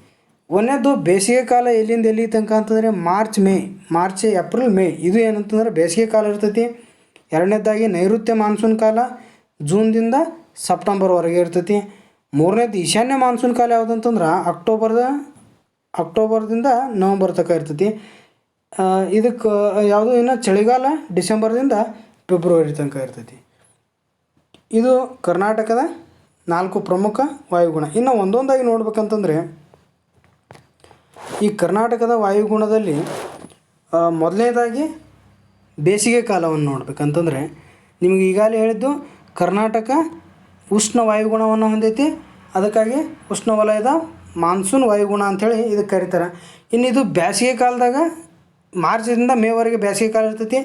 1ನೇದು ಬೇಸಿಗೆ ಕಾಲ ಎಲ್ಲಿಂದ ಎಲ್ಲಿ ತನಕ ಅಂತಂದರೆ ಮಾರ್ಚ್ ಏಪ್ರಿಲ್ ಮೇ, ಇದು ಏನಂತಂದ್ರೆ ಬೇಸಿಗೆ ಕಾಲ ಇರ್ತೈತಿ. 2ನೇದಾಗಿ ನೈಋತ್ಯ ಮಾನ್ಸೂನ್ ಕಾಲ ಜೂನ್ದಿಂದ ಸೆಪ್ಟೆಂಬರ್ವರೆಗೆ ಇರ್ತೈತಿ. 3ನೇದು ಈಶಾನ್ಯ ಮಾನ್ಸೂನ್ ಕಾಲ ಯಾವುದಂತಂದ್ರೆ ಅಕ್ಟೋಬರ್ದಿಂದ ನವಂಬರ್ ತನಕ ಇರ್ತೈತಿ. ಇದಕ್ಕೆ ಯಾವುದು ಇನ್ನು ಚಳಿಗಾಲ ಡಿಸೆಂಬರ್ದಿಂದ ಫೆಬ್ರವರಿ ತನಕ ಇರ್ತೈತಿ. ಇದು ಕರ್ನಾಟಕದ 4 ಪ್ರಮುಖ ವಾಯುಗುಣ. ಇನ್ನು ಒಂದೊಂದಾಗಿ ನೋಡ್ಬೇಕಂತಂದರೆ ಈ ಕರ್ನಾಟಕದ ವಾಯುಗುಣದಲ್ಲಿ ಮೊದಲನೇದಾಗಿ ಬೇಸಿಗೆ ಕಾಲವನ್ನು ನೋಡ್ಬೇಕಂತಂದರೆ ನಿಮಗೆ ಈಗಾಗಲೇ ಹೇಳಿದ್ದು ಕರ್ನಾಟಕ ಉಷ್ಣ ವಾಯುಗುಣವನ್ನು ಹೊಂದೈತಿ. ಅದಕ್ಕಾಗಿ ಉಷ್ಣವಲಯದ ಮಾನ್ಸೂನ್ ವಾಯುಗುಣ ಅಂಥೇಳಿ ಇದಕ್ಕೆ ಕರೀತಾರೆ. ಇನ್ನು ಇದು ಬೇಸಿಗೆ ಕಾಲದಾಗ ಮಾರ್ಚಿಂದ ಮೇವರೆಗೆ ಬೇಸಿಗೆ ಕಾಲ ಇರ್ತೈತಿ.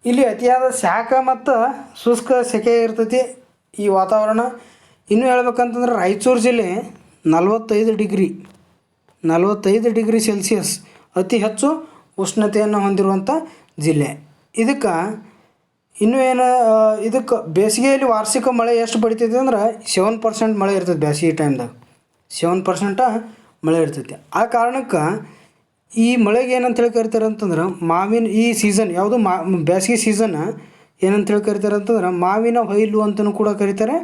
ಇಲ್ಲಿ ಅತಿಯಾದ ಶಾಖ ಮತ್ತು ಶುಷ್ಕ ಸೆಕೆ ಇರ್ತೈತಿ ಈ ವಾತಾವರಣ. ಇನ್ನೂ ಹೇಳ್ಬೇಕಂತಂದ್ರೆ ರಾಯಚೂರು ಜಿಲ್ಲೆ 45 ಡಿಗ್ರಿ ಸೆಲ್ಸಿಯಸ್ ಅತಿ ಹೆಚ್ಚು ಉಷ್ಣತೆಯನ್ನು ಹೊಂದಿರುವಂಥ ಜಿಲ್ಲೆ. ಇದಕ್ಕೆ ಇನ್ನೂ ಇದಕ್ಕೆ ಬೇಸಿಗೆಯಲ್ಲಿ ವಾರ್ಷಿಕ ಮಳೆ ಎಷ್ಟು ಬಡಿತೈತಿ ಅಂದ್ರೆ 7% ಮಳೆ ಇರ್ತೈತಿ. ಬೇಸಿಗೆ ಟೈಮ್ದಾಗ 7% ಮಳೆ ಇರ್ತೈತಿ. ಆ ಕಾರಣಕ್ಕೆ ಈ ಮಳೆಗೆ ಏನಂತೇಳಿ ಕರಿತಾರೆ ಅಂತಂದ್ರೆ ಮಾವಿನ ಈ ಸೀಸನ್ ಯಾವುದು ಬೇಸಿಗೆ ಸೀಸನ್ ಏನಂತೇಳಿ ಕರಿತಾರೆ ಅಂತಂದ್ರೆ ಮಾವಿನ ಹೊಯ್ಲು ಅಂತಲೂ ಕೂಡ ಕರೀತಾರೆ.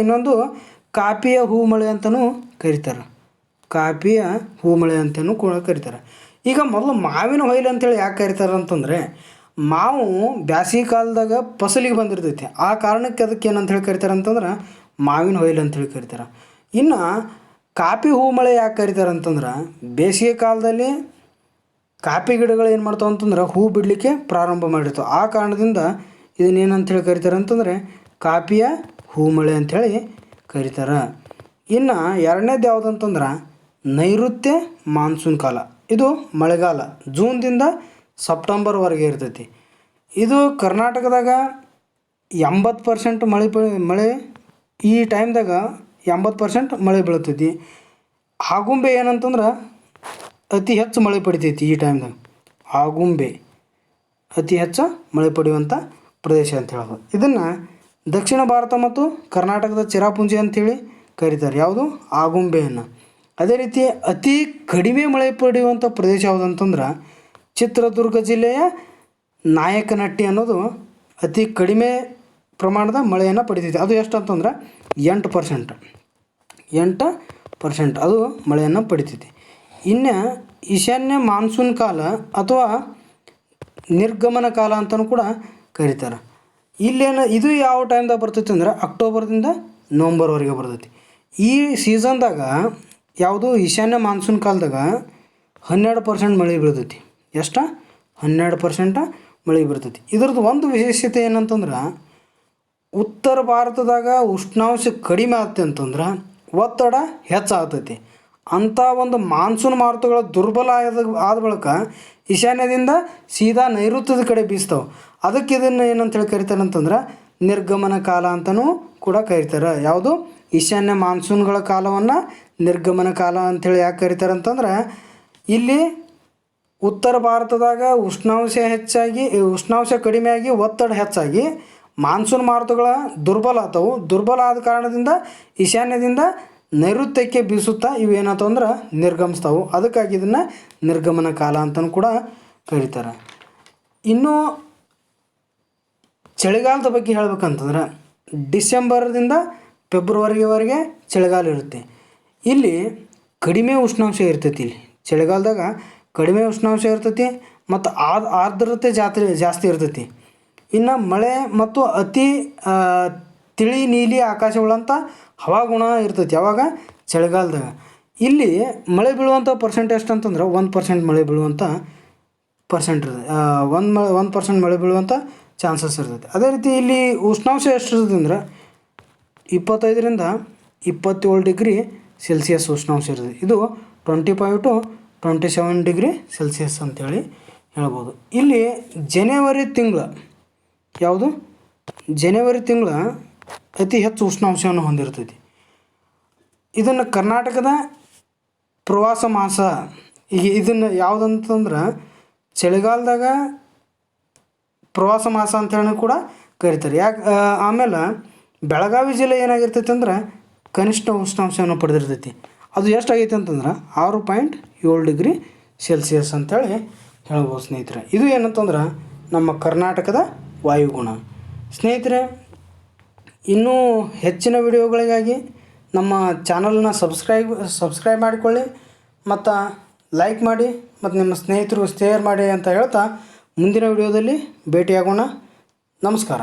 ಇನ್ನೊಂದು ಕಾಪಿಯ ಹೂ ಮಳೆ ಅಂತಲೂ ಕರೀತಾರೆ. ಕೂಡ ಕರೀತಾರೆ. ಈಗ ಮೊದಲು ಮಾವಿನ ಹೊಯ್ಲು ಅಂತೇಳಿ ಯಾಕೆ ಕರೀತಾರೆ ಅಂತಂದರೆ ಮಾವು ಬ್ಯಾಸಿಗೆ ಕಾಲದಾಗ ಫಸಲಿಗೆ ಬಂದಿರ್ತೈತಿ. ಆ ಕಾರಣಕ್ಕೆ ಅದಕ್ಕೆ ಏನಂತೇಳಿ ಕರೀತಾರೆ ಅಂತಂದ್ರೆ ಮಾವಿನ ಹೊಯ್ಲು ಅಂತೇಳಿ ಕರೀತಾರೆ. ಇನ್ನು ಕಾಪಿ ಹೂ ಮಳೆ ಯಾಕೆ ಕರೀತಾರೆ ಅಂತಂದ್ರೆ ಬೇಸಿಗೆ ಕಾಲದಲ್ಲಿ ಕಾಪಿ ಗಿಡಗಳು ಏನು ಮಾಡ್ತಾವೆ ಅಂತಂದ್ರೆ ಹೂ ಬಿಡಲಿಕ್ಕೆ ಪ್ರಾರಂಭ ಮಾಡಿರ್ತಾವೆ. ಆ ಕಾರಣದಿಂದ ಇದನ್ನೇನಂತೇಳಿ ಕರೀತಾರೆ ಅಂತಂದರೆ ಕಾಪಿಯ ಹೂ ಮಳೆ ಅಂಥೇಳಿ ಕರೀತಾರೆ. ಇನ್ನು 2ನೇದು ಯಾವುದಂತಂದ್ರೆ ನೈಋತ್ಯ ಮಾನ್ಸೂನ್ ಕಾಲ. ಇದು ಮಳೆಗಾಲ ಜೂನ್ದಿಂದ ಸೆಪ್ಟೆಂಬರ್ವರೆಗೆ ಇರ್ತೈತಿ. ಇದು ಕರ್ನಾಟಕದಾಗ 80% ಮಳೆ ಈ ಟೈಮ್ದಾಗ 80% ಮಳೆ ಬೀಳ್ತೈತಿ. ಆಗುಂಬೆ ಏನಂತಂದ್ರೆ ಅತಿ ಹೆಚ್ಚು ಮಳೆ ಪಡಿತೈತಿ ಈ ಟೈಮ್ದಾಗ. ಆಗುಂಬೆ ಅತಿ ಹೆಚ್ಚು ಮಳೆ ಪಡೆಯುವಂಥ ಪ್ರದೇಶ ಅಂತ ಹೇಳ್ಬೋದು. ಇದನ್ನು ದಕ್ಷಿಣ ಭಾರತ ಮತ್ತು ಕರ್ನಾಟಕದ ಚಿರಾಪುಂಜಿ ಅಂಥೇಳಿ ಕರೀತಾರೆ. ಯಾವುದು ಆಗುಂಬೆಯನ್ನು. ಅದೇ ರೀತಿ ಅತಿ ಕಡಿಮೆ ಮಳೆ ಪಡೆಯುವಂಥ ಪ್ರದೇಶ ಯಾವುದಂತಂದ್ರೆ ಚಿತ್ರದುರ್ಗ ಜಿಲ್ಲೆಯ ನಾಯಕನಹಟ್ಟಿ ಅನ್ನೋದು ಅತಿ ಕಡಿಮೆ ಪ್ರಮಾಣದ ಮಳೆಯನ್ನು ಪಡಿತೈತಿ. ಅದು ಎಷ್ಟು ಅಂತಂದ್ರೆ 8%. 8% ಅದು ಮಳೆಯನ್ನು ಪಡಿತೈತಿ. ಇನ್ನು ಈಶಾನ್ಯ ಮಾನ್ಸೂನ್ ಕಾಲ ಅಥವಾ ನಿರ್ಗಮನ ಕಾಲ ಅಂತಲೂ ಕೂಡ ಕರೀತಾರೆ. ಇದು ಯಾವ ಟೈಮ್ದಾಗ ಬರ್ತೈತಿ ಅಂದ್ರೆ ಅಕ್ಟೋಬರ್ದಿಂದ ನವಂಬರ್ವರೆಗೆ ಬರ್ತೈತಿ. ಈ ಸೀಸನ್ದಾಗ ಯಾವುದು ಈಶಾನ್ಯ ಮಾನ್ಸೂನ್ ಕಾಲದಾಗ 12% ಮಳೆ ಬೀಳ್ತೈತಿ. ಎಷ್ಟು? 12% ಮಳೆ ಬರ್ತೈತಿ. ಇದ್ರದ್ದು ಒಂದು ವಿಶೇಷತೆ ಏನಂತಂದ್ರೆ ಉತ್ತರ ಭಾರತದಾಗ ಉಷ್ಣಾಂಶ ಕಡಿಮೆ ಆಗ್ತೈತೆ ಅಂತಂದ್ರೆ ಒತ್ತಡ ಹೆಚ್ಚಾಗ್ತೈತಿ. ಅಂಥ ಒಂದು ಮಾನ್ಸೂನ್ ಮಾರುತಗಳು ದುರ್ಬಲ ಆದ ಬಳಿಕ ಈಶಾನ್ಯದಿಂದ ಸೀದಾ ನೈಋತ್ಯದ ಕಡೆ ಬೀಸ್ತಾವೆ. ಅದಕ್ಕೆ ಇದನ್ನು ಏನಂತೇಳಿ ಕರೀತಾರೆ ಅಂತಂದ್ರೆ ನಿರ್ಗಮನ ಕಾಲ ಅಂತಲೂ ಕೂಡ ಕರೀತಾರೆ. ಯಾವುದು? ಈಶಾನ್ಯ ಮಾನ್ಸೂನ್ಗಳ ಕಾಲವನ್ನು ನಿರ್ಗಮನ ಕಾಲ ಅಂಥೇಳಿ ಯಾಕೆ ಕರೀತಾರೆ ಅಂತಂದ್ರೆ ಇಲ್ಲಿ ಉತ್ತರ ಭಾರತದಾಗ ಉಷ್ಣಾಂಶ ಕಡಿಮೆಯಾಗಿ ಒತ್ತಡ ಹೆಚ್ಚಾಗಿ ಮಾನ್ಸೂನ್ ಮಾರುತಗಳ ದುರ್ಬಲ ಆದ ಕಾರಣದಿಂದ ಈಶಾನ್ಯದಿಂದ ನೈಋತ್ಯಕ್ಕೆ ಬೀಸುತ್ತಾ ಇವೇನಾಯ್ತು ಅಂದ್ರೆ ನಿರ್ಗಮಿಸ್ತಾವೆ. ಅದಕ್ಕಾಗಿ ಇದನ್ನು ನಿರ್ಗಮನ ಕಾಲ ಅಂತಲೂ ಕೂಡ ಕರೀತಾರೆ. ಇನ್ನು ಚಳಿಗಾಲದ ಬಗ್ಗೆ ಹೇಳ್ಬೇಕಂತಂದ್ರೆ ಡಿಸೆಂಬರ್ದಿಂದ ಫೆಬ್ರವರಿವರೆಗೆ ಚಳಿಗಾಲ ಇರುತ್ತೆ. ಇಲ್ಲಿ ಕಡಿಮೆ ಉಷ್ಣಾಂಶ ಇರ್ತೈತಿ. ಇಲ್ಲಿ ಚಳಿಗಾಲದಾಗ ಕಡಿಮೆ ಉಷ್ಣಾಂಶ ಇರ್ತೈತಿ ಮತ್ತು ಆರ್ದ್ರತೆ ಜಾಸ್ತಿ ಇರ್ತೈತಿ. ಇನ್ನು ಮಳೆ ಮತ್ತು ಅತಿ ತಿಳಿ ನೀಲಿ ಆಕಾಶಗಳಂಥ ಹವಾಗುಣ ಇರ್ತೈತಿ. ಯಾವಾಗ? ಚಳಿಗಾಲದಾಗ. ಇಲ್ಲಿ ಮಳೆ ಬೀಳುವಂಥ ಪರ್ಸೆಂಟ್ ಎಷ್ಟು ಅಂತಂದ್ರೆ 1% ಮಳೆ ಬೀಳುವಂಥ ಪರ್ಸೆಂಟ್ ಇರ್ತದೆ. 1% ಮಳೆ ಬೀಳುವಂಥ ಚಾನ್ಸಸ್ ಇರ್ತೈತಿ. ಅದೇ ರೀತಿ ಇಲ್ಲಿ ಉಷ್ಣಾಂಶ ಎಷ್ಟು ಇರ್ತದೆ ಅಂದ್ರೆ 25ರಿಂದ 27 ಡಿಗ್ರಿ ಸೆಲ್ಸಿಯಸ್ ಉಷ್ಣಾಂಶ ಇರ್ತದೆ. ಇದು 25 to 27 ಡಿಗ್ರಿ ಸೆಲ್ಸಿಯಸ್ ಅಂತೇಳಿ ಹೇಳ್ಬೋದು. ಇಲ್ಲಿ ಜನವರಿ ತಿಂಗಳು ಯಾವುದು? ಜನವರಿ ತಿಂಗಳ ಅತಿ ಹೆಚ್ಚು ಉಷ್ಣಾಂಶವನ್ನು ಹೊಂದಿರ್ತೈತಿ. ಇದನ್ನು ಕರ್ನಾಟಕದ ಪ್ರವಾಸ ಮಾಸ. ಈಗ ಇದನ್ನು ಯಾವುದಂತಂದ್ರೆ ಚಳಿಗಾಲದಾಗ ಪ್ರವಾಸ ಮಾಸ ಅಂತೇಳಿ ಕೂಡ ಕರೀತಾರೆ. ಆಮೇಲೆ ಬೆಳಗಾವಿ ಜಿಲ್ಲೆ ಏನಾಗಿರ್ತೈತಿ ಅಂದ್ರೆ ಕನಿಷ್ಠ ಉಷ್ಣಾಂಶವನ್ನು ಪಡೆದಿರ್ತೈತಿ. ಅದು ಎಷ್ಟಾಗೈತೆ ಅಂತಂದ್ರೆ 6.7 ಡಿಗ್ರಿ ಸೆಲ್ಸಿಯಸ್ ಅಂತೇಳಿ ಹೇಳ್ಬೋದು ಸ್ನೇಹಿತರೆ. ಇದು ಏನಂತಂದ್ರೆ ನಮ್ಮ ಕರ್ನಾಟಕದ ವಾಯುಗುಣ. ಸ್ನೇಹಿತರೆ, ಇನ್ನೂ ಹೆಚ್ಚಿನ ವಿಡಿಯೋಗಳಿಗಾಗಿ ನಮ್ಮ ಚಾನಲ್ನ ಸಬ್ಸ್ಕ್ರೈಬ್ ಮಾಡಿಕೊಳ್ಳಿ ಮತ್ತು ಲೈಕ್ ಮಾಡಿ ಮತ್ತು ನಿಮ್ಮ ಸ್ನೇಹಿತರು ಶೇರ್ ಮಾಡಿ ಅಂತ ಹೇಳ್ತಾ ಮುಂದಿನ ವಿಡಿಯೋದಲ್ಲಿ ಭೇಟಿಯಾಗೋಣ. ನಮಸ್ಕಾರ.